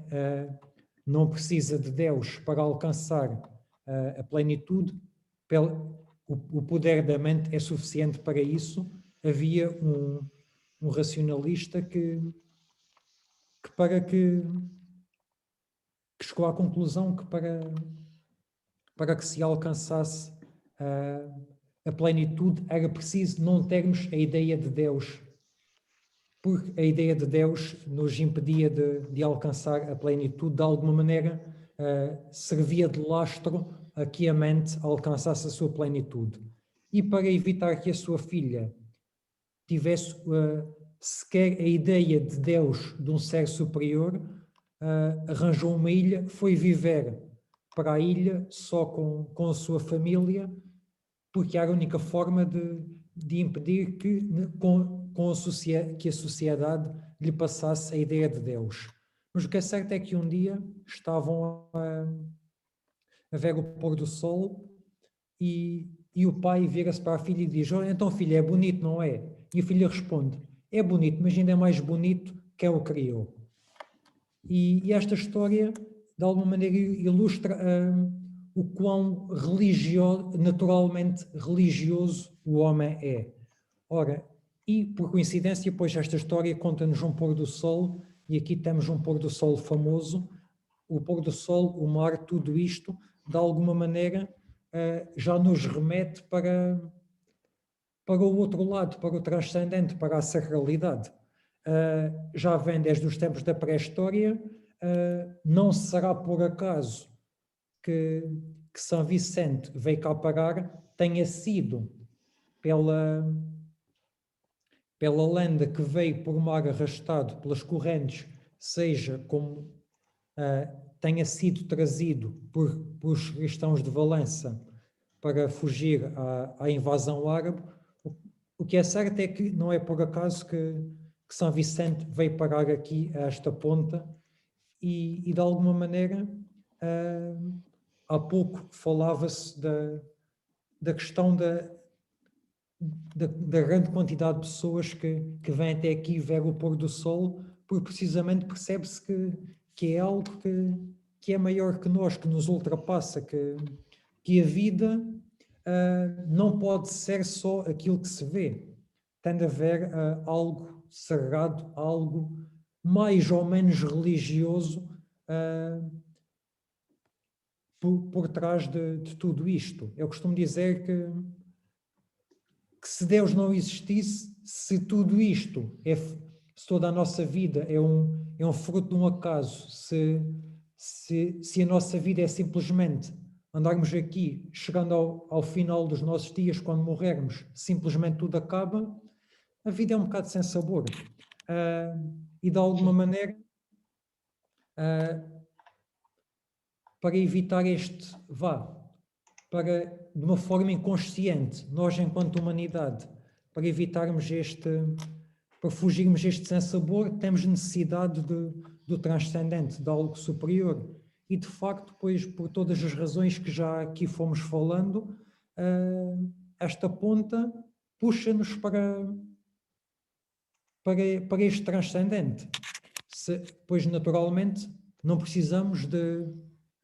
não precisa de Deus para alcançar a plenitude, o poder da mente é suficiente para isso. Havia um racionalista que chegou à conclusão que para que se alcançasse a plenitude era preciso não termos a ideia de Deus, porque a ideia de Deus nos impedia de alcançar a plenitude. De alguma maneira servia de lastro a que a mente alcançasse a sua plenitude. E para evitar que a sua filha tivesse sequer a ideia de Deus, de um ser superior, arranjou uma ilha, foi viver para a ilha só com a sua família, porque era a única forma de impedir que a sociedade lhe passasse a ideia de Deus. Mas o que é certo é que um dia estavam a ver o pôr do sol e o pai vira-se para a filha e diz: "Olha, então filha, é bonito, não é?" E a filha responde: "É bonito, mas ainda é mais bonito quem o criou." E esta história, de alguma maneira, ilustra o quão naturalmente religioso o homem é. Ora, e por coincidência, pois esta história conta-nos um pôr do sol, e aqui temos um pôr do sol famoso. O pôr do sol, o mar, tudo isto, de alguma maneira, já nos remete para o outro lado, para o transcendente, para a sacralidade. Já vem desde os tempos da pré-história. Não será por acaso que São Vicente veio cá parar, tenha sido pela lenda que veio por mar arrastado pelas correntes, seja como tenha sido trazido por os cristãos de Valença para fugir à invasão árabe. O que é certo é que não é por acaso que São Vicente veio parar aqui a esta ponta e de alguma maneira, há pouco falava-se da questão da grande quantidade de pessoas que vêm até aqui ver o pôr do sol, porque precisamente percebe-se que é algo que é maior que nós, que nos ultrapassa, que a vida não pode ser só aquilo que se vê. Tem de haver algo sagrado, algo mais ou menos religioso por trás de tudo isto. Eu costumo dizer que se Deus não existisse, se tudo isto, se toda a nossa vida é um fruto de um acaso, se a nossa vida é simplesmente andarmos aqui, chegando ao final dos nossos dias, quando morrermos, simplesmente tudo acaba, a vida é um bocado sem sabor. E de alguma maneira, para evitar para, de uma forma inconsciente, nós enquanto humanidade, para evitarmos para fugirmos este sem-sabor, temos necessidade do transcendente, de algo superior. E de facto, pois, por todas as razões que já aqui fomos falando, esta ponta puxa-nos para este transcendente. Pois, naturalmente, não precisamos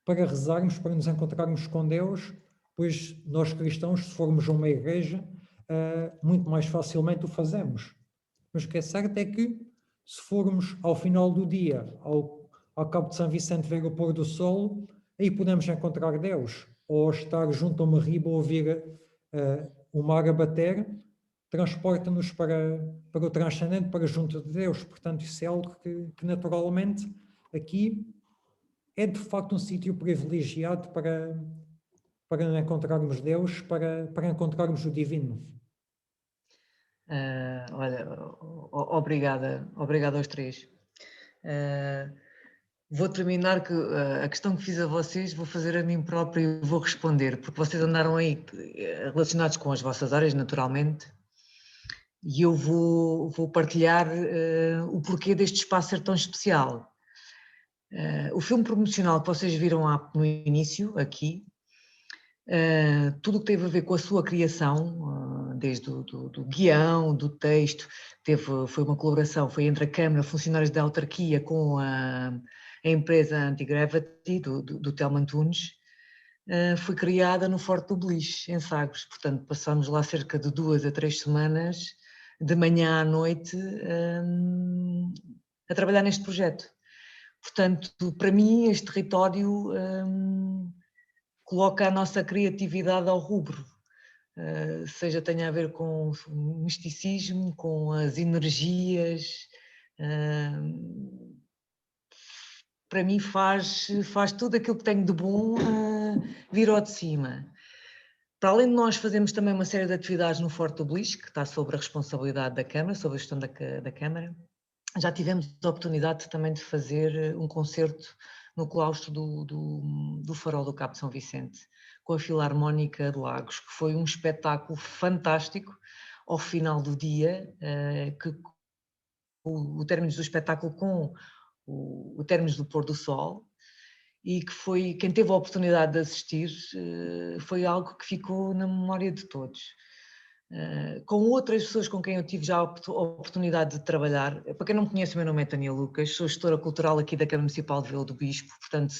para rezarmos, para nos encontrarmos com Deus, pois nós cristãos, se formos a uma igreja, muito mais facilmente o fazemos. Mas o que é certo é que, se formos ao final do dia, ao Cabo de São Vicente ver o pôr do sol, aí podemos encontrar Deus, ou estar junto a uma riba ou ouvir o mar a bater, transporta-nos para o transcendente, para junto de Deus. Portanto, isso é algo que naturalmente aqui é de facto um sítio privilegiado para encontrarmos Deus, para encontrarmos o divino. Olha, obrigada aos três. Vou terminar que a questão que fiz a vocês, vou fazer a mim próprio e vou responder, porque vocês andaram aí relacionados com as vossas áreas, naturalmente, e eu vou partilhar o porquê deste espaço ser tão especial. O filme promocional que vocês viram no início, aqui, tudo o que teve a ver com a sua criação, desde do guião, do texto, foi uma colaboração, foi entre a Câmara, funcionários da autarquia, com a empresa Anti-Gravity, do Telmo Antunes, foi criada no Forte do Beliche, em Sagres. Portanto, passámos lá cerca de 2 a 3 semanas, de manhã à noite, a trabalhar neste projeto. Portanto, para mim, este território coloca a nossa criatividade ao rubro, seja tenha a ver com o misticismo, com as energias. Para mim faz tudo aquilo que tenho de bom vir ao de cima. Para além de nós fazermos também uma série de atividades no Forte do Beliche, que está sob a responsabilidade da Câmara, sob a gestão da Câmara, já tivemos a oportunidade também de fazer um concerto no claustro do Farol do Cabo de São Vicente, com a Filarmónica de Lagos, que foi um espetáculo fantástico. Ao final do dia, que o término do espetáculo com o Termos do Pôr do Sol, e que foi, quem teve a oportunidade de assistir, foi algo que ficou na memória de todos. Com outras pessoas com quem eu tive já a oportunidade de trabalhar. Para quem não me conhece, o meu nome é Tânia Lucas, sou gestora cultural aqui da Câmara Municipal de Vila do Bispo, portanto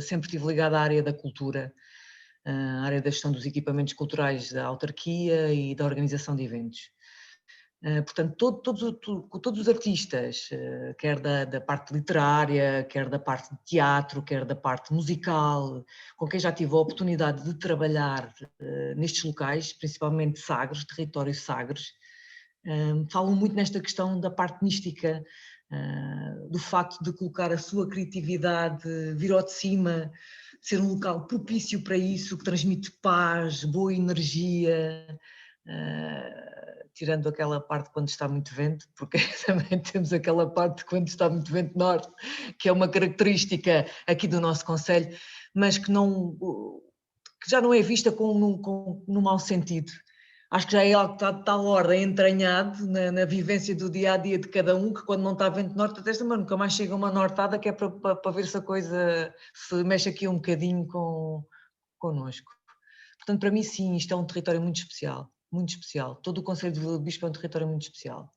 sempre estive ligada à área da cultura, à área da gestão dos equipamentos culturais da autarquia e da organização de eventos. Portanto, todos os artistas, quer da parte literária, quer da parte de teatro, quer da parte musical, com quem já tive a oportunidade de trabalhar nestes locais, principalmente Sagres, território Sagres, falam muito nesta questão da parte mística, do facto de colocar a sua criatividade, vir ao de cima, ser um local propício para isso, que transmite paz, boa energia, tirando aquela parte quando está muito vento, porque também temos aquela parte quando está muito vento norte, que é uma característica aqui do nosso concelho, mas que já não é vista no mau sentido. Acho que já é algo que está de tal ordem entranhado na vivência do dia-a-dia de cada um, que quando não está vento norte, até nunca mais chega uma nortada, que é para ver se a coisa se mexe aqui um bocadinho connosco. Portanto, para mim sim, isto é um território muito especial. Muito especial. Todo o concelho de Vila do Bispo é um território muito especial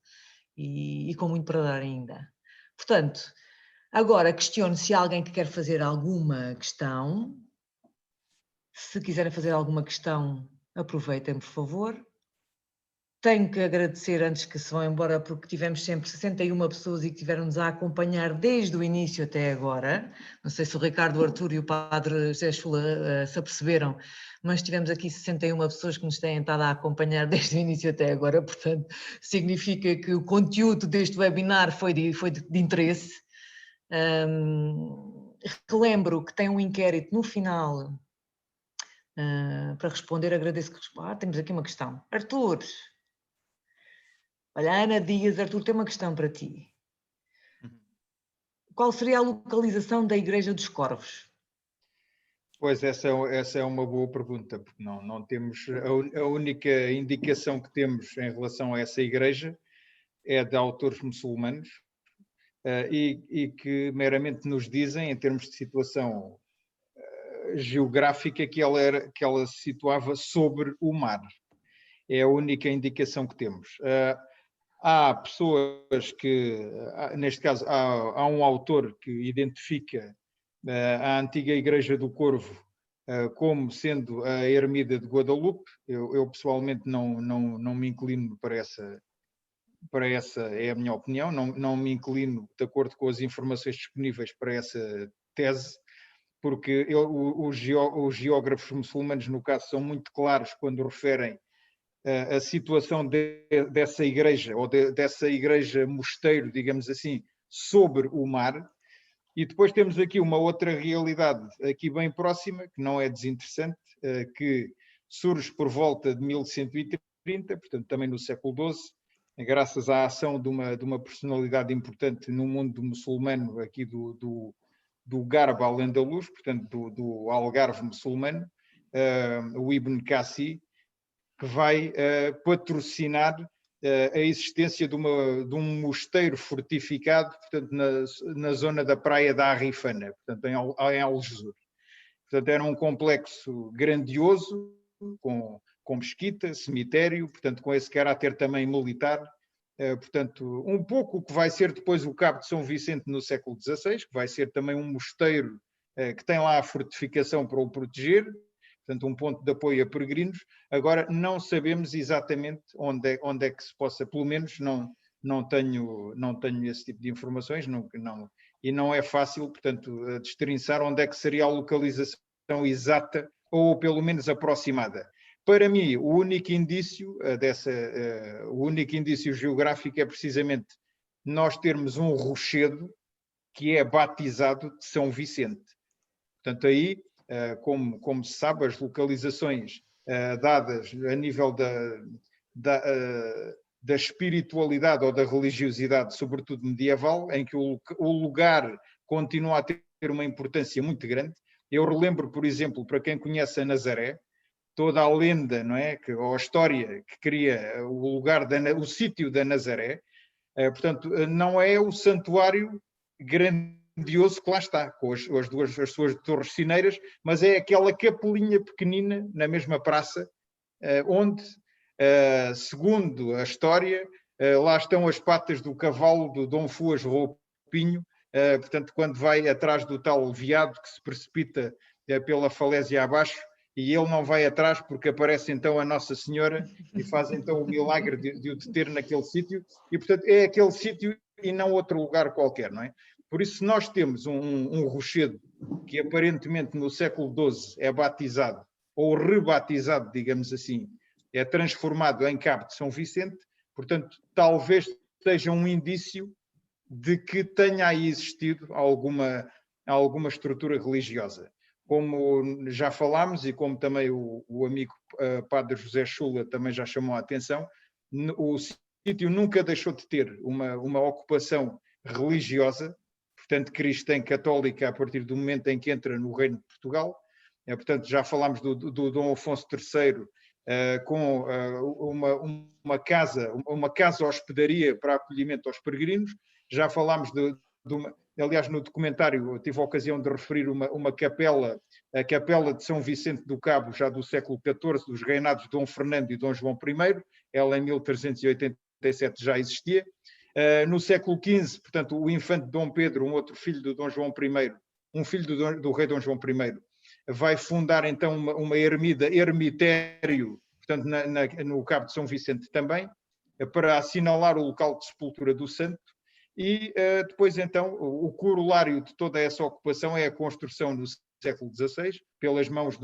e com muito para dar ainda. Portanto, agora questiono se há alguém que quer fazer alguma questão. Se quiserem fazer alguma questão, aproveitem, por favor. Tenho que agradecer antes que se vão embora, porque tivemos sempre 61 pessoas e que tiveram-nos a acompanhar desde o início até agora. Não sei se o Ricardo, o Artur e o Padre José Chula se aperceberam, mas tivemos aqui 61 pessoas que nos têm estado a acompanhar desde o início até agora, portanto significa que o conteúdo deste webinar foi de interesse. Relembro que tem um inquérito no final para responder. Agradeço que temos aqui uma questão. Artur. Olha, Ana Dias, Artur, tem uma questão para ti. Qual seria a localização da Igreja dos Corvos? Pois, essa é uma boa pergunta, porque não temos, a única indicação que temos em relação a essa igreja é de autores muçulmanos e que meramente nos dizem, em termos de situação geográfica, que ela se situava sobre o mar. É a única indicação que temos. Há pessoas que, neste caso, há um autor que identifica a antiga Igreja do Corvo como sendo a Ermida de Guadalupe. Eu pessoalmente não me inclino para essa, é a minha opinião, não me inclino de acordo com as informações disponíveis para essa tese, porque os geógrafos muçulmanos, no caso, são muito claros quando referem a situação dessa igreja, ou dessa igreja mosteiro, digamos assim, sobre o mar. E depois temos aqui uma outra realidade, aqui bem próxima, que não é desinteressante, que surge por volta de 1130, portanto também no século XII, graças à ação de uma personalidade importante no mundo muçulmano, aqui do Garb al-Andalus, portanto do Algarve muçulmano, o Ibn Cassi, que vai patrocinar a existência de um mosteiro fortificado, portanto, na zona da praia da Arrifana, portanto, em Algesur. Portanto, era um complexo grandioso, com mesquita, cemitério, portanto, com esse caráter também militar. Portanto, um pouco o que vai ser depois o Cabo de São Vicente no século XVI, que vai ser também um mosteiro que tem lá a fortificação para o proteger, portanto, um ponto de apoio a peregrinos. Agora, não sabemos exatamente onde é que se possa, pelo menos não tenho esse tipo de informações, e não é fácil, portanto, destrinçar onde é que seria a localização exata, ou pelo menos aproximada. Para mim, o único indício geográfico é precisamente nós termos um rochedo que é batizado de São Vicente. Portanto, aí, como se sabe, as localizações dadas a nível da espiritualidade ou da religiosidade, sobretudo medieval, em que o lugar continua a ter uma importância muito grande. Eu relembro, por exemplo, para quem conhece a Nazaré, toda a lenda, não é? Ou a história que cria o sítio da Nazaré, portanto, não é o santuário grandioso que lá está, com as suas torres cineiras, mas é aquela capelinha pequenina na mesma praça, onde, segundo a história, lá estão as patas do cavalo do Dom Fuas Roupinho, portanto, quando vai atrás do tal veado que se precipita pela falésia abaixo, e ele não vai atrás porque aparece então a Nossa Senhora e faz então o milagre de o deter naquele sítio, e portanto é aquele sítio e não outro lugar qualquer, não é? Por isso, se nós temos um rochedo que aparentemente no século XII é batizado, ou rebatizado, digamos assim, é transformado em Cabo de São Vicente, portanto, talvez seja um indício de que tenha aí existido alguma estrutura religiosa. Como já falámos e como também o amigo Padre José Chula também já chamou a atenção, o sítio nunca deixou de ter uma ocupação religiosa, portanto cristã católica, a partir do momento em que entra no Reino de Portugal. Portanto, já falámos do Dom Afonso III, com uma casa hospedaria para acolhimento aos peregrinos. Já falámos aliás, no documentário eu tive a ocasião de referir uma capela, a Capela de São Vicente do Cabo, já do século XIV, dos reinados de Dom Fernando e Dom João I. Ela em 1387 já existia. No século XV, portanto, o infante Dom Pedro, um outro filho do Dom João I, um filho do rei Dom João I, vai fundar então uma ermitério, portanto, no Cabo de São Vicente também, para assinalar o local de sepultura do santo. E depois então o corolário de toda essa ocupação é a construção no século XVI, pelas mãos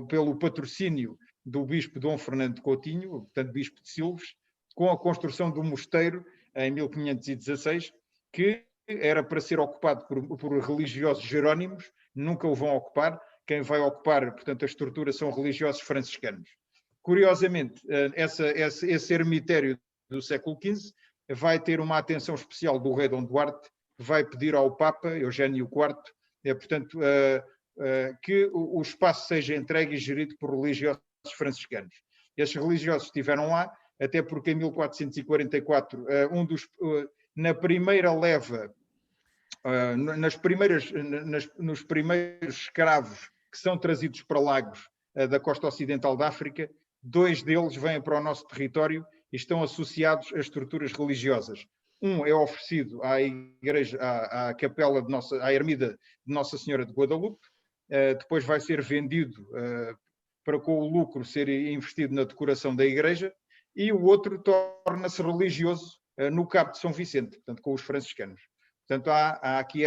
pelo patrocínio do bispo Dom Fernando de Coutinho, portanto bispo de Silves, com a construção do mosteiro em 1516, que era para ser ocupado por religiosos jerónimos, nunca o vão ocupar. Quem vai ocupar, portanto, a estrutura são religiosos franciscanos. Curiosamente, esse ermitério do século XV vai ter uma atenção especial do rei Dom Duarte, que vai pedir ao Papa Eugênio IV, portanto, que o espaço seja entregue e gerido por religiosos franciscanos. Esses religiosos estiveram lá, até porque em 1444, na primeira leva, nos primeiros escravos que são trazidos para Lagos da costa ocidental da África, 2 deles vêm para o nosso território e estão associados a estruturas religiosas. Um é oferecido à igreja, à capela à ermida de Nossa Senhora de Guadalupe, depois vai ser vendido para com o lucro ser investido na decoração da igreja, e o outro torna-se religioso no Cabo de São Vicente, portanto, com os franciscanos. Portanto, há aqui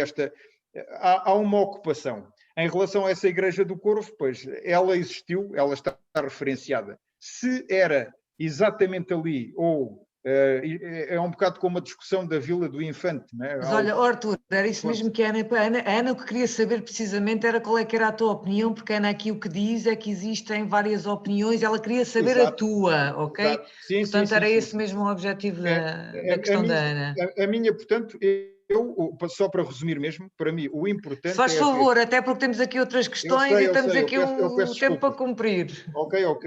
há uma ocupação. Em relação a essa Igreja do Corvo, pois ela existiu, ela está referenciada. Se era exatamente ali, ou é um bocado como a discussão da Vila do Infante. Não é? Mas olha, Arthur, era isso mesmo que a Ana o que queria saber precisamente era qual é que era a tua opinião, porque a Ana aqui o que diz é que existem várias opiniões, ela queria saber a tua, ok? Sim, portanto, sim, era sim, esse sim. mesmo o objetivo da questão da Ana. A minha, portanto, só para resumir mesmo, para mim o importante Se faz favor, até porque temos aqui outras questões e temos aqui eu peço tempo para cumprir. Ok, eu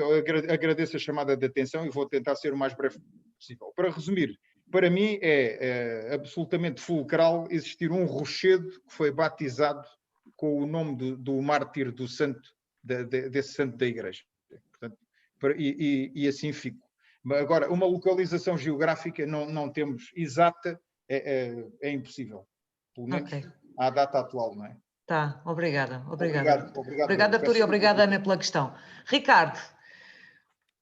agradeço a chamada de atenção e vou tentar ser o mais breve possível. Para resumir, para mim é absolutamente fulcral existir um rochedo que foi batizado com o nome do mártir do santo, desse santo da igreja. Portanto, e assim fico. Agora, uma localização geográfica não temos exata, é impossível. Pelo menos à data atual, não é? Tá, obrigada. Obrigado, Arthur, e obrigada, Ana, pela questão. Ricardo,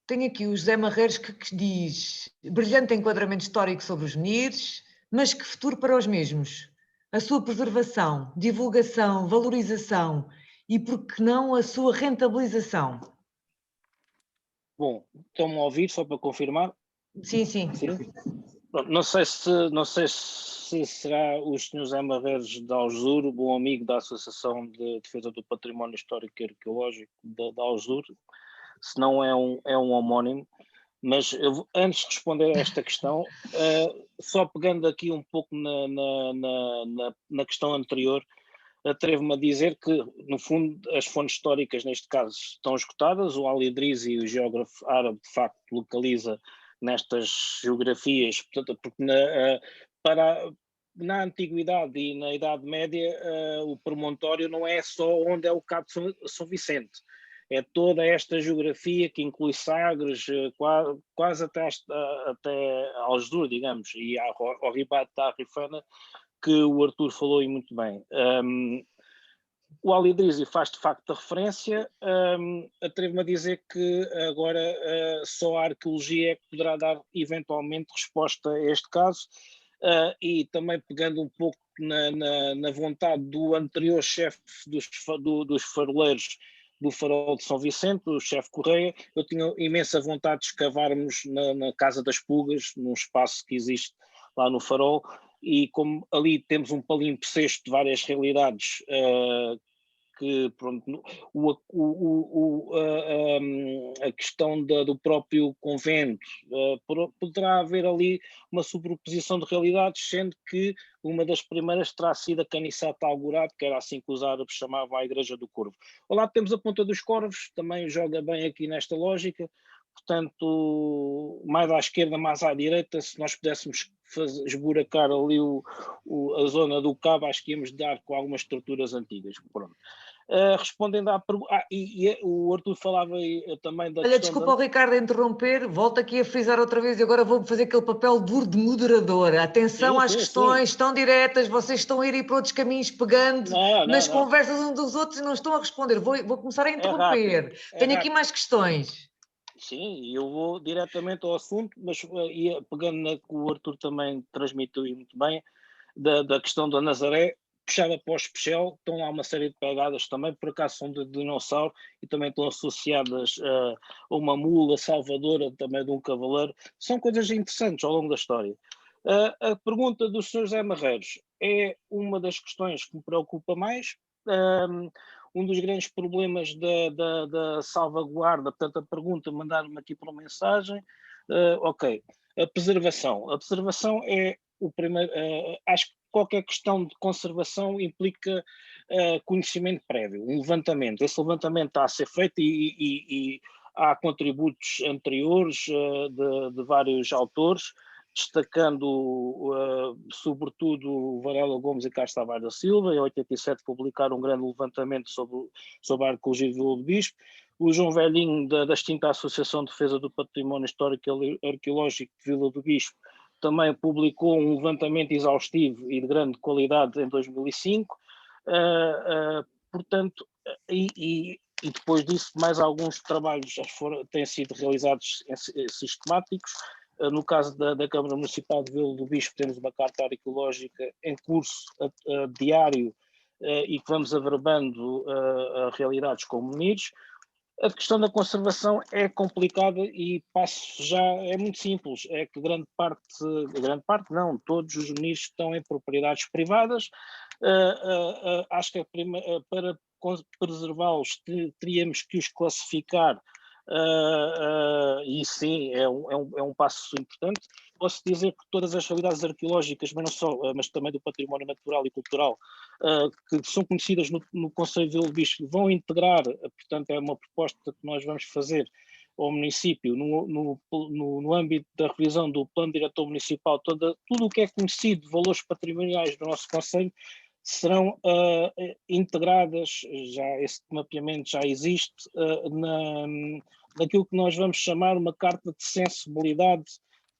tenho aqui o José Marreiros que diz: brilhante enquadramento histórico sobre os menires, mas que futuro para os mesmos? A sua preservação, divulgação, valorização e, por que não, a sua rentabilização? Bom, estão-me a ouvir, só para confirmar? Sim. Não sei se será o Sr. José Marreiros de Algesur, bom amigo da Associação de Defesa do Património Histórico e Arqueológico de Algesur, se não é um homónimo, mas antes de responder a esta questão, só pegando aqui um pouco na questão anterior, atrevo-me a dizer que, no fundo, as fontes históricas, neste caso, estão esgotadas. O Ali Idrizi, o geógrafo árabe, de facto, localiza nestas geografias, portanto, porque na Antiguidade e na Idade Média, o promontório não é só onde é o Cabo de São Vicente. É toda esta geografia que inclui Sagres, quase até Algesur, digamos, e ao Ribate da Rifana, que o Artur falou e muito bem. O Al-Idrisi faz de facto a referência, atrevo-me a dizer que agora só a arqueologia é que poderá dar eventualmente resposta a este caso, e também pegando um pouco na vontade do anterior chefe dos faroleiros do Farol de São Vicente, o chefe Correia, eu tinha imensa vontade de escavarmos na Casa das Pulgas, num espaço que existe lá no Farol, e como ali temos um palimpsesto de várias realidades, que pronto, a questão do próprio convento, poderá haver ali uma sobreposição de realidades, sendo que uma das primeiras terá sido a Caniçata Algorado, que era assim que os árabes chamavam a Igreja do Corvo. Ao lado temos a Ponta dos Corvos, também joga bem aqui nesta lógica, portanto, mais à esquerda, mais à direita, se nós pudéssemos esburacar ali a zona do Cabo, acho que íamos dar com algumas estruturas antigas. Pronto. Respondendo à pergunta, o Artur falava também da Olha, questão desculpa o Ricardo interromper, volto aqui a frisar outra vez e agora vou fazer aquele papel duro de moderador. Atenção às questões tão diretas, vocês estão a ir para outros caminhos pegando nas conversas uns dos outros e não estão a responder. Vou começar a interromper. Tenho aqui mais questões. Sim, eu vou diretamente ao assunto, mas pegando na que o Artur também transmitiu muito bem, da questão da Nazaré, puxada para o especial, estão lá uma série de pegadas também, por acaso são de dinossauro e também estão associadas a uma mula salvadora também de um cavaleiro. São coisas interessantes ao longo da história. A pergunta do Sr. José Marreiros é uma das questões que me preocupa mais. Um dos grandes problemas da salvaguarda, portanto a pergunta mandaram-me aqui por uma mensagem, ok, a preservação é o primeiro, acho que qualquer questão de conservação implica conhecimento prévio, um levantamento, esse levantamento está a ser feito e há contributos anteriores de vários autores, destacando sobretudo o Varela Gomes e Carlos Tavares da Silva. Em 87 publicaram um grande levantamento sobre a arqueologia de Vila do Bispo. O João Velhinho, da extinta Associação de Defesa do Património Histórico e Arqueológico de Vila do Bispo, também publicou um levantamento exaustivo e de grande qualidade em 2005. Portanto, e depois disso mais alguns trabalhos têm sido realizados sistemáticos. No caso da Câmara Municipal de Vila do Bispo, temos uma carta arqueológica em curso diário e que vamos averbando a realidades comunes. A questão da conservação é complicada e passo já, é muito simples, é que grande parte não, todos os nichos estão em propriedades privadas. Acho que para preservá-los teríamos que os classificar. E sim, é um passo importante. Posso dizer que todas as realidades arqueológicas, mas não só, mas também do património natural e cultural, que são conhecidas no Conselho de Vila do Bispo, vão integrar, portanto é uma proposta que nós vamos fazer ao município, no âmbito da revisão do Plano Diretor Municipal, tudo o que é conhecido de valores patrimoniais do nosso Conselho, serão integradas, já esse mapeamento já existe, naquilo que nós vamos chamar uma carta de sensibilidade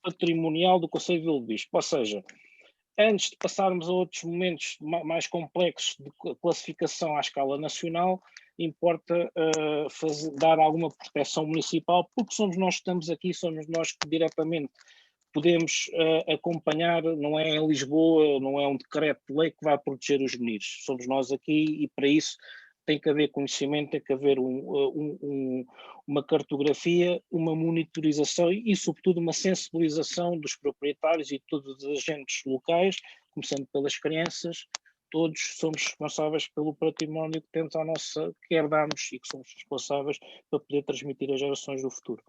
patrimonial do Conselho de Vila do Bispo. Ou seja, antes de passarmos a outros momentos mais complexos de classificação à escala nacional, importa dar alguma proteção municipal, porque somos nós que estamos aqui, somos nós que diretamente podemos acompanhar, não é em Lisboa, não é um decreto de lei que vai proteger os meninos, somos nós aqui e para isso tem que haver conhecimento, tem que haver uma cartografia, uma monitorização e sobretudo uma sensibilização dos proprietários e de todos os agentes locais, começando pelas crianças. Todos somos responsáveis pelo património que temos à nossa, que herdamos e que somos responsáveis para poder transmitir às gerações do futuro.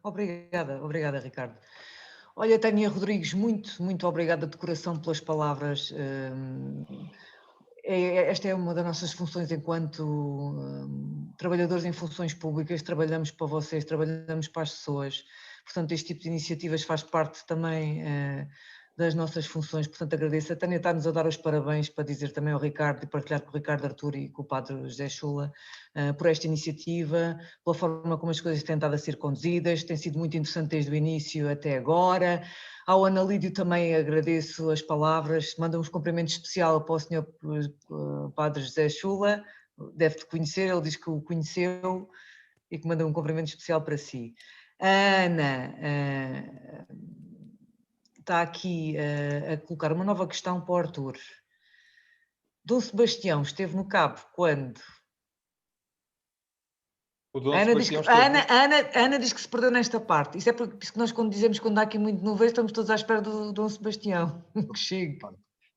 Obrigada, Ricardo. Olha, Tânia Rodrigues, muito obrigada de coração pelas palavras. Esta é uma das nossas funções enquanto trabalhadores em funções públicas, trabalhamos para vocês, trabalhamos para as pessoas, portanto este tipo de iniciativas faz parte também das nossas funções. Portanto, agradeço. A Tânia está-nos a dar os parabéns para dizer também ao Ricardo e partilhar com o Ricardo Artur e com o Padre José Chula por esta iniciativa, pela forma como as coisas têm estado a ser conduzidas, tem sido muito interessante desde o início até agora. Ao Analídio também agradeço as palavras, manda uns cumprimentos especial para o Sr. Padre José Chula, deve-te conhecer, ele diz que o conheceu e que manda um cumprimento especial para si. A Ana está aqui a colocar uma nova questão para o Artur. Dom Sebastião esteve no Cabo quando? A Ana diz que se perdeu nesta parte. Isso é porque nós, quando dizemos quando há aqui muito novo, estamos todos à espera do Dom Sebastião. Que chegue.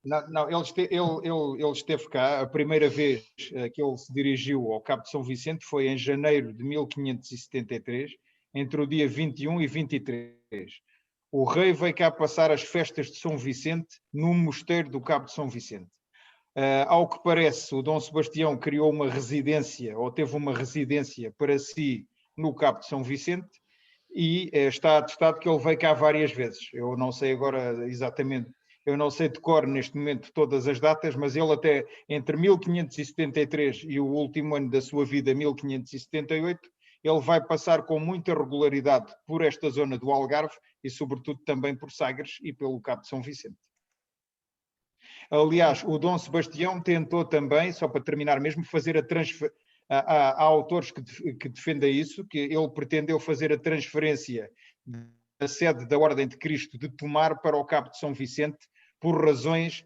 Não, ele esteve cá. A primeira vez que ele se dirigiu ao Cabo de São Vicente foi em janeiro de 1573, entre o dia 21 e 23. O rei veio cá passar as festas de São Vicente no mosteiro do Cabo de São Vicente. Ao que parece, o Dom Sebastião criou uma residência, ou teve uma residência para si no Cabo de São Vicente, e está atestado que ele veio cá várias vezes. Eu não sei agora exatamente, eu não sei de cor neste momento todas as datas, mas ele até entre 1573 e o último ano da sua vida, 1578, ele vai passar com muita regularidade por esta zona do Algarve e sobretudo também por Sagres e pelo Cabo de São Vicente. Aliás, o Dom Sebastião tentou também, só para terminar mesmo, fazer a transferência. Há autores que defendem isso, que ele pretendeu fazer a transferência da sede da Ordem de Cristo de Tomar para o Cabo de São Vicente, por razões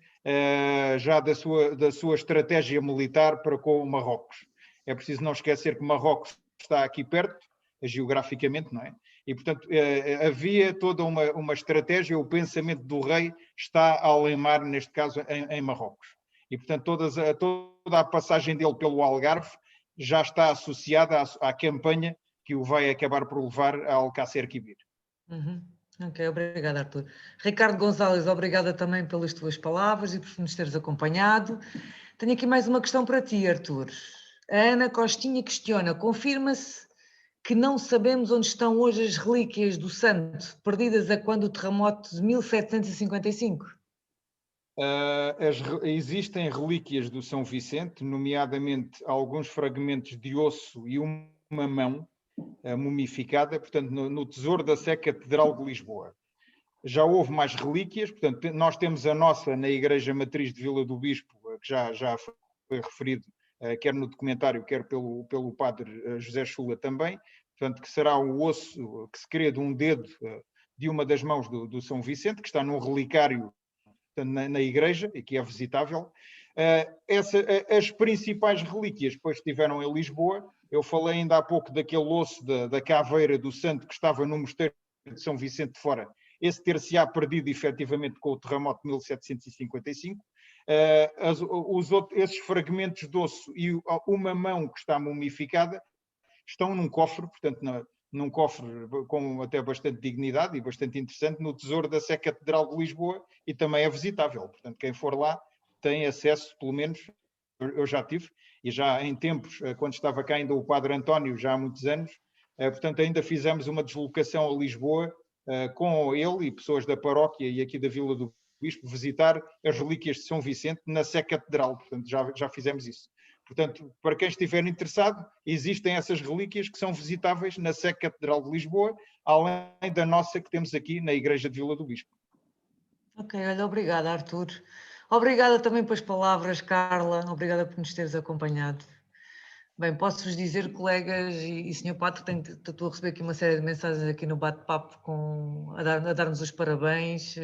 já da sua estratégia militar para com Marrocos. É preciso não esquecer que Marrocos está aqui perto, geograficamente, não é? E, portanto, havia toda uma estratégia, o pensamento do rei está a alemar, neste caso, em Marrocos. E, portanto, toda a passagem dele pelo Algarve já está associada à campanha que o vai acabar por levar a Alcácer Quibir. Ok, obrigada, Artur. Ricardo Gonzalez, obrigada também pelas tuas palavras e por nos teres acompanhado. Tenho aqui mais uma questão para ti, Artur. A Ana Costinha questiona, confirma-se que não sabemos onde estão hoje as relíquias do santo, perdidas a quando o terremoto de 1755? Existem relíquias do São Vicente, nomeadamente alguns fragmentos de osso e uma mão mumificada, portanto, no Tesouro da Sé Catedral de Lisboa. Já houve mais relíquias, portanto, nós temos a nossa na Igreja Matriz de Vila do Bispo, que já foi referido, quer no documentário, quer pelo padre José Chula também, portanto, que será o osso que se crê de um dedo de uma das mãos do São Vicente, que está num relicário na igreja e que é visitável. As principais relíquias depois estiveram em Lisboa. Eu falei ainda há pouco daquele osso da caveira do santo que estava no mosteiro de São Vicente de Fora. Esse ter-se-á perdido efetivamente com o terremoto de 1755. Esses fragmentos de osso e uma mão que está mumificada estão num cofre, portanto, num cofre com até bastante dignidade e bastante interessante, no Tesouro da Sé Catedral de Lisboa, e também é visitável. Portanto, quem for lá tem acesso, pelo menos, eu já tive, e já em tempos, quando estava cá ainda o Padre António, já há muitos anos, portanto, ainda fizemos uma deslocação a Lisboa com ele e pessoas da paróquia e aqui da Vila do Bispo, visitar as relíquias de São Vicente na Sé Catedral. Portanto, já fizemos isso. Portanto, para quem estiver interessado, existem essas relíquias que são visitáveis na Sé Catedral de Lisboa, além da nossa que temos aqui na Igreja de Vila do Bispo. Ok, olha, obrigada, Artur. Obrigada também pelas palavras, Carla. Obrigada por nos teres acompanhado. Bem, posso-vos dizer, colegas e Sr. Padre, estou a receber aqui uma série de mensagens aqui no bate-papo a dar-nos os parabéns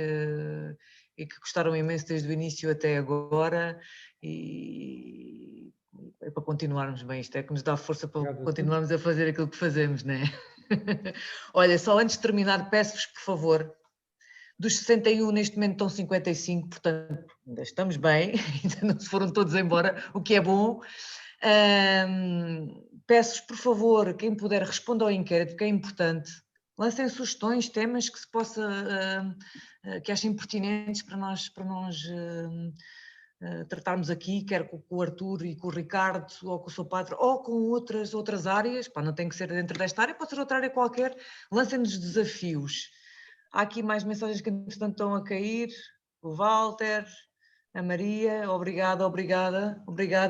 e que gostaram imenso desde o início até agora e é para continuarmos bem, isto é que nos dá força para continuarmos a fazer aquilo que fazemos, não é? Olha, só antes de terminar, peço-vos, por favor, dos 61 neste momento estão 55, portanto ainda estamos bem, ainda não se foram todos embora, o que é bom. Peço-vos, por favor, quem puder, responda ao inquérito, que é importante. Lancem sugestões, temas que se possa, que achem pertinentes para nós tratarmos aqui, quer com o Artur e com o Ricardo, ou com o seu padre, ou com outras áreas. Não tem que ser dentro desta área, pode ser outra área qualquer. Lancem-nos desafios. Há aqui mais mensagens que entretanto estão a cair. O Walter, a Maria, obrigada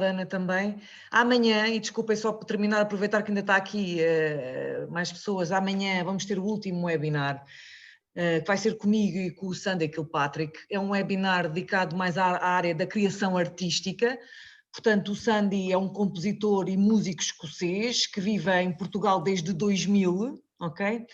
Ana também. Amanhã, e desculpem só por terminar, aproveitar que ainda está aqui mais pessoas, amanhã vamos ter o último webinar, que vai ser comigo e com o Sandy Kilpatrick. É um webinar dedicado mais à área da criação artística. Portanto, o Sandy é um compositor e músico escocês que vive em Portugal desde 2000, ok?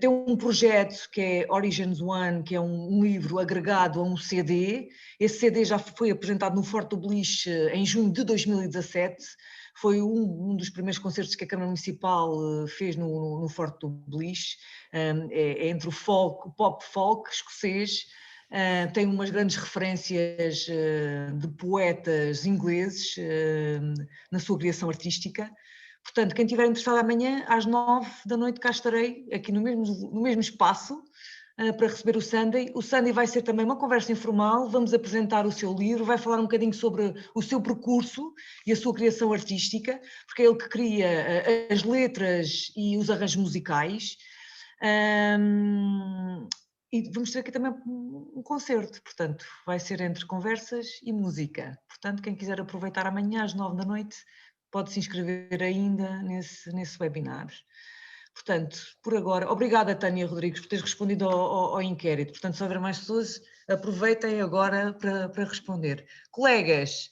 Tem um projeto que é Origins One, que é um livro agregado a um CD. Esse CD já foi apresentado no Forte do Beliche em junho de 2017. Foi um dos primeiros concertos que a Câmara Municipal fez no Forte do Beliche. É entre o pop folk escocês. Tem umas grandes referências de poetas ingleses na sua criação artística. Portanto, quem estiver interessado amanhã, às 9 da noite, cá estarei, aqui no mesmo espaço, para receber o Sandy. O Sandy vai ser também uma conversa informal, vamos apresentar o seu livro, vai falar um bocadinho sobre o seu percurso e a sua criação artística, porque é ele que cria as letras e os arranjos musicais. E vamos ter aqui também um concerto, portanto, vai ser entre conversas e música. Portanto, quem quiser aproveitar amanhã às 9 da noite, pode se inscrever ainda nesse webinar. Portanto, por agora, obrigada Tânia Rodrigues por teres respondido ao inquérito. Portanto, se houver mais pessoas, aproveitem agora para responder. Colegas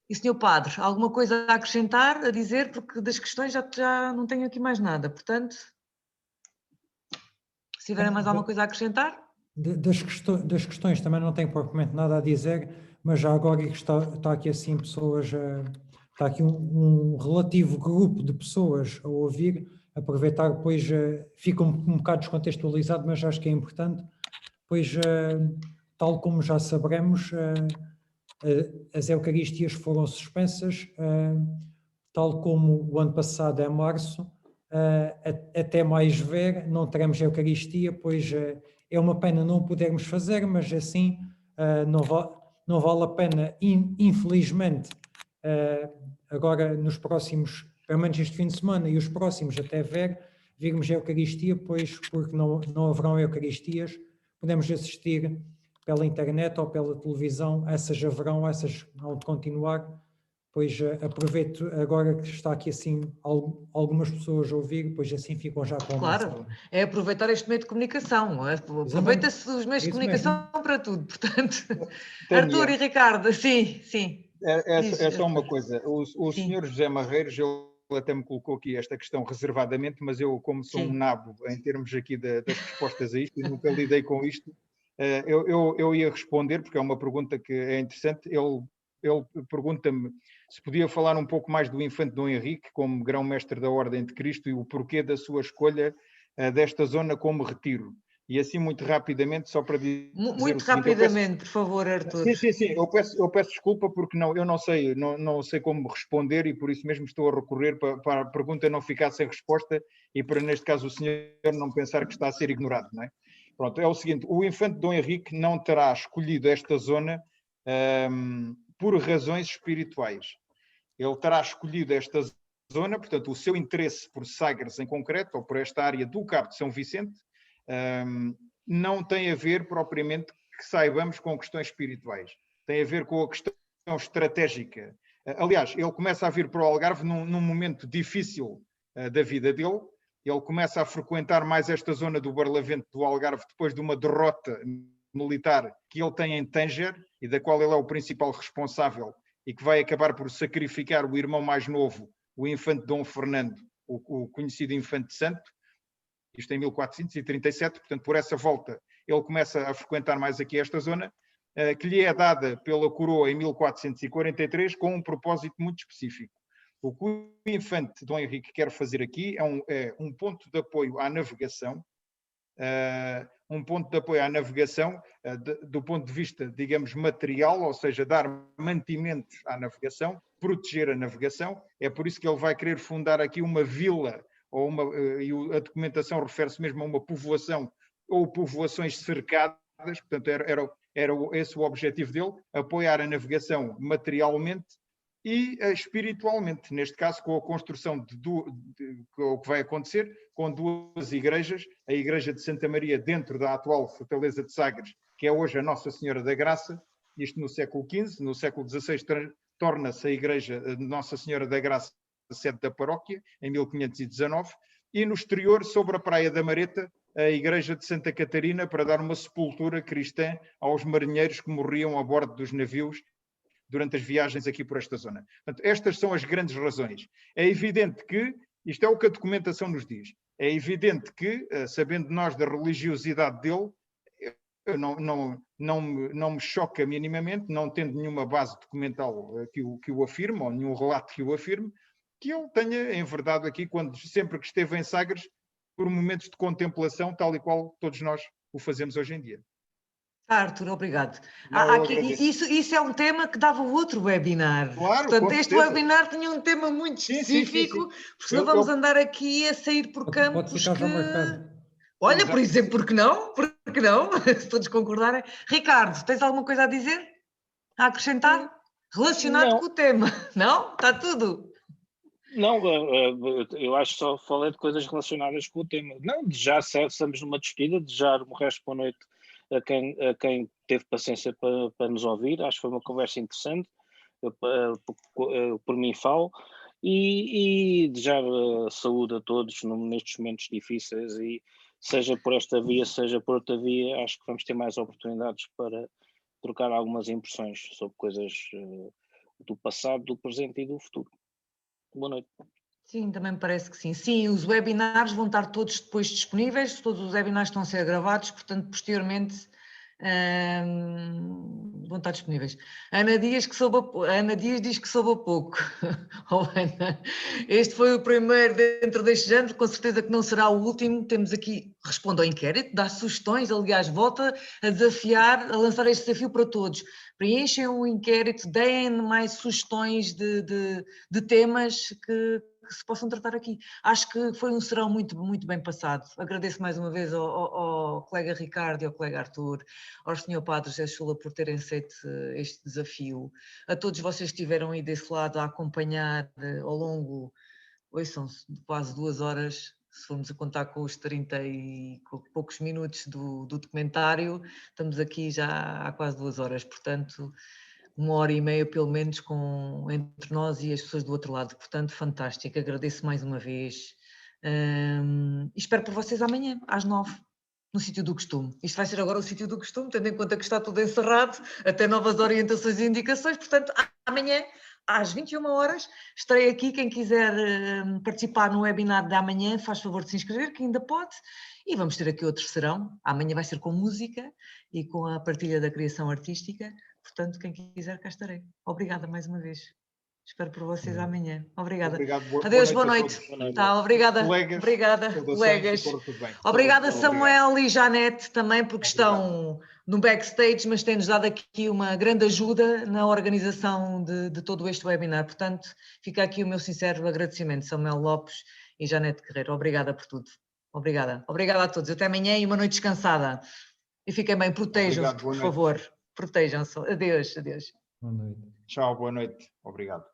e senhor Padre, alguma coisa a acrescentar, a dizer? Porque das questões já não tenho aqui mais nada. Portanto, se tiverem mais alguma coisa a acrescentar? Das questões também não tenho propriamente nada a dizer, mas já agora está aqui assim pessoas, está aqui um relativo grupo de pessoas a ouvir, aproveitar, pois fica um bocado descontextualizado, mas acho que é importante, pois tal como já saberemos, as Eucaristias foram suspensas, tal como o ano passado, em março, até mais ver, não teremos Eucaristia, pois é uma pena não podermos fazer, mas assim não vale a pena, infelizmente, agora nos próximos, pelo menos este fim de semana e os próximos até virmos a Eucaristia, pois porque não haverão Eucaristias, podemos assistir pela internet ou pela televisão, essas haverão, essas vão continuar. Pois aproveito agora que está aqui assim algumas pessoas a ouvir, pois assim ficam já com a Claro, é aproveitar este meio de comunicação, aproveita-se os meios de comunicação para tudo, portanto. Artur e Ricardo, sim. É só uma coisa, o senhor José Marreiros, ele até me colocou aqui esta questão reservadamente, mas eu, como sou um nabo em termos aqui das respostas a isto, e nunca lidei com isto, eu ia responder, porque é uma pergunta que é interessante. Ele pergunta-me se podia falar um pouco mais do infante Dom Henrique, como grão-mestre da Ordem de Cristo, e o porquê da sua escolha desta zona como retiro. E assim, muito rapidamente, só para dizer muito rapidamente, por favor, Artur. Sim, eu peço desculpa porque eu não sei como responder e por isso mesmo estou a recorrer para a pergunta não ficar sem resposta e para, neste caso, o senhor não pensar que está a ser ignorado, não é? Pronto, é o seguinte, o infante Dom Henrique não terá escolhido esta zona por razões espirituais. Ele terá escolhido esta zona, portanto, o seu interesse por Sagres em concreto, ou por esta área do Cabo de São Vicente, não tem a ver propriamente, que saibamos, com questões espirituais. Tem a ver com a questão estratégica. Aliás, ele começa a vir para o Algarve num momento difícil da vida dele. Ele começa a frequentar mais esta zona do Barlavento do Algarve depois de uma derrota militar que ele tem em Tanger e da qual ele é o principal responsável e que vai acabar por sacrificar o irmão mais novo, o infante Dom Fernando, o conhecido infante santo, isto em 1437, portanto, por essa volta, ele começa a frequentar mais aqui esta zona, que lhe é dada pela coroa em 1443, com um propósito muito específico. O que o infante Dom Henrique quer fazer aqui é um ponto de apoio à navegação, do ponto de vista, digamos, material, ou seja, dar mantimento à navegação, proteger a navegação. É por isso que ele vai querer fundar aqui uma vila, e a documentação refere-se mesmo a uma povoação ou povoações cercadas, portanto era esse o objetivo dele, apoiar a navegação materialmente e espiritualmente, neste caso com a construção o que vai acontecer com duas igrejas, a Igreja de Santa Maria dentro da atual Fortaleza de Sagres, que é hoje a Nossa Senhora da Graça, isto no século XV, no século XVI torna-se a Igreja de Nossa Senhora da Graça sede da paróquia, em 1519, e no exterior, sobre a Praia da Mareta, a Igreja de Santa Catarina, para dar uma sepultura cristã aos marinheiros que morriam a bordo dos navios durante as viagens aqui por esta zona. Portanto, estas são as grandes razões. É evidente que, isto é o que a documentação nos diz, é evidente que, sabendo nós da religiosidade dele, não me choca minimamente, não tendo nenhuma base documental que o afirme, ou nenhum relato que o afirme, que ele tenha enverdado aqui, sempre que esteve em Sagres, por momentos de contemplação, tal e qual todos nós o fazemos hoje em dia. Arthur, obrigado. Isso é um tema que dava outro webinar. Claro, portanto, este webinar tinha um tema muito específico, sim. porque senão vamos andar aqui a sair por campos. Pode ficar já marcado. Olha, Exato. por exemplo, porque não? Porque não? Se todos concordarem. Ricardo, tens alguma coisa a dizer? A acrescentar? Relacionado com o tema? Não? Está tudo? Não, eu acho que só falei de coisas relacionadas com o tema. Não, desejar, estamos numa despedida, desejar um resto de boa noite a quem teve paciência para nos ouvir. Acho que foi uma conversa interessante, por mim falo, e desejar saúde a todos nestes momentos difíceis, e seja por esta via, seja por outra via, acho que vamos ter mais oportunidades para trocar algumas impressões sobre coisas do passado, do presente e do futuro. Boa noite. Sim, também me parece que sim. Sim, os webinars vão estar todos depois disponíveis, todos os webinars estão a ser gravados, portanto, posteriormente vão estar disponíveis. Ana Dias diz que soube a pouco. Oh, Ana, este foi o primeiro dentro deste género, com certeza que não será o último. Temos aqui, responda ao inquérito, dá sugestões, aliás, volta a desafiar, a lançar este desafio para todos. Preenchem o inquérito, deem mais sugestões de temas que se possam tratar aqui. Acho que foi um serão muito, muito bem passado. Agradeço mais uma vez ao colega Ricardo e ao colega Arthur, ao Sr. Padre José Chula por terem aceito este desafio. A todos vocês que estiveram aí desse lado a acompanhar ao longo, são-se quase 2 horas, se formos a contar com os 30 e poucos minutos do documentário, estamos aqui já há quase 2 horas, portanto 1h30 pelo menos entre nós e as pessoas do outro lado, portanto fantástico, agradeço mais uma vez e espero por vocês amanhã às 9 no sítio do costume. Isto vai ser agora o sítio do costume, tendo em conta que está tudo encerrado, até novas orientações e indicações, portanto amanhã às 21 horas estarei aqui. Quem quiser participar no webinar de amanhã, faz favor de se inscrever, que ainda pode, e vamos ter aqui outro serão. Amanhã vai ser com música e com a partilha da criação artística, portanto quem quiser cá estarei. Obrigada mais uma vez. Espero por vocês amanhã. Obrigada. Obrigado, adeus, boa noite. Tá, obrigada. Colegas, colegas. Obrigada, Samuel e Janete também, porque estão no backstage, mas têm-nos dado aqui uma grande ajuda na organização de todo este webinar. Portanto, fica aqui o meu sincero agradecimento, Samuel Lopes e Janete Guerreiro. Obrigada por tudo. Obrigada. Obrigada a todos. Até amanhã e uma noite descansada. E fiquem bem, protejam-se, por favor. Protejam-se. Adeus, adeus. Boa noite. Tchau, boa noite. Obrigado.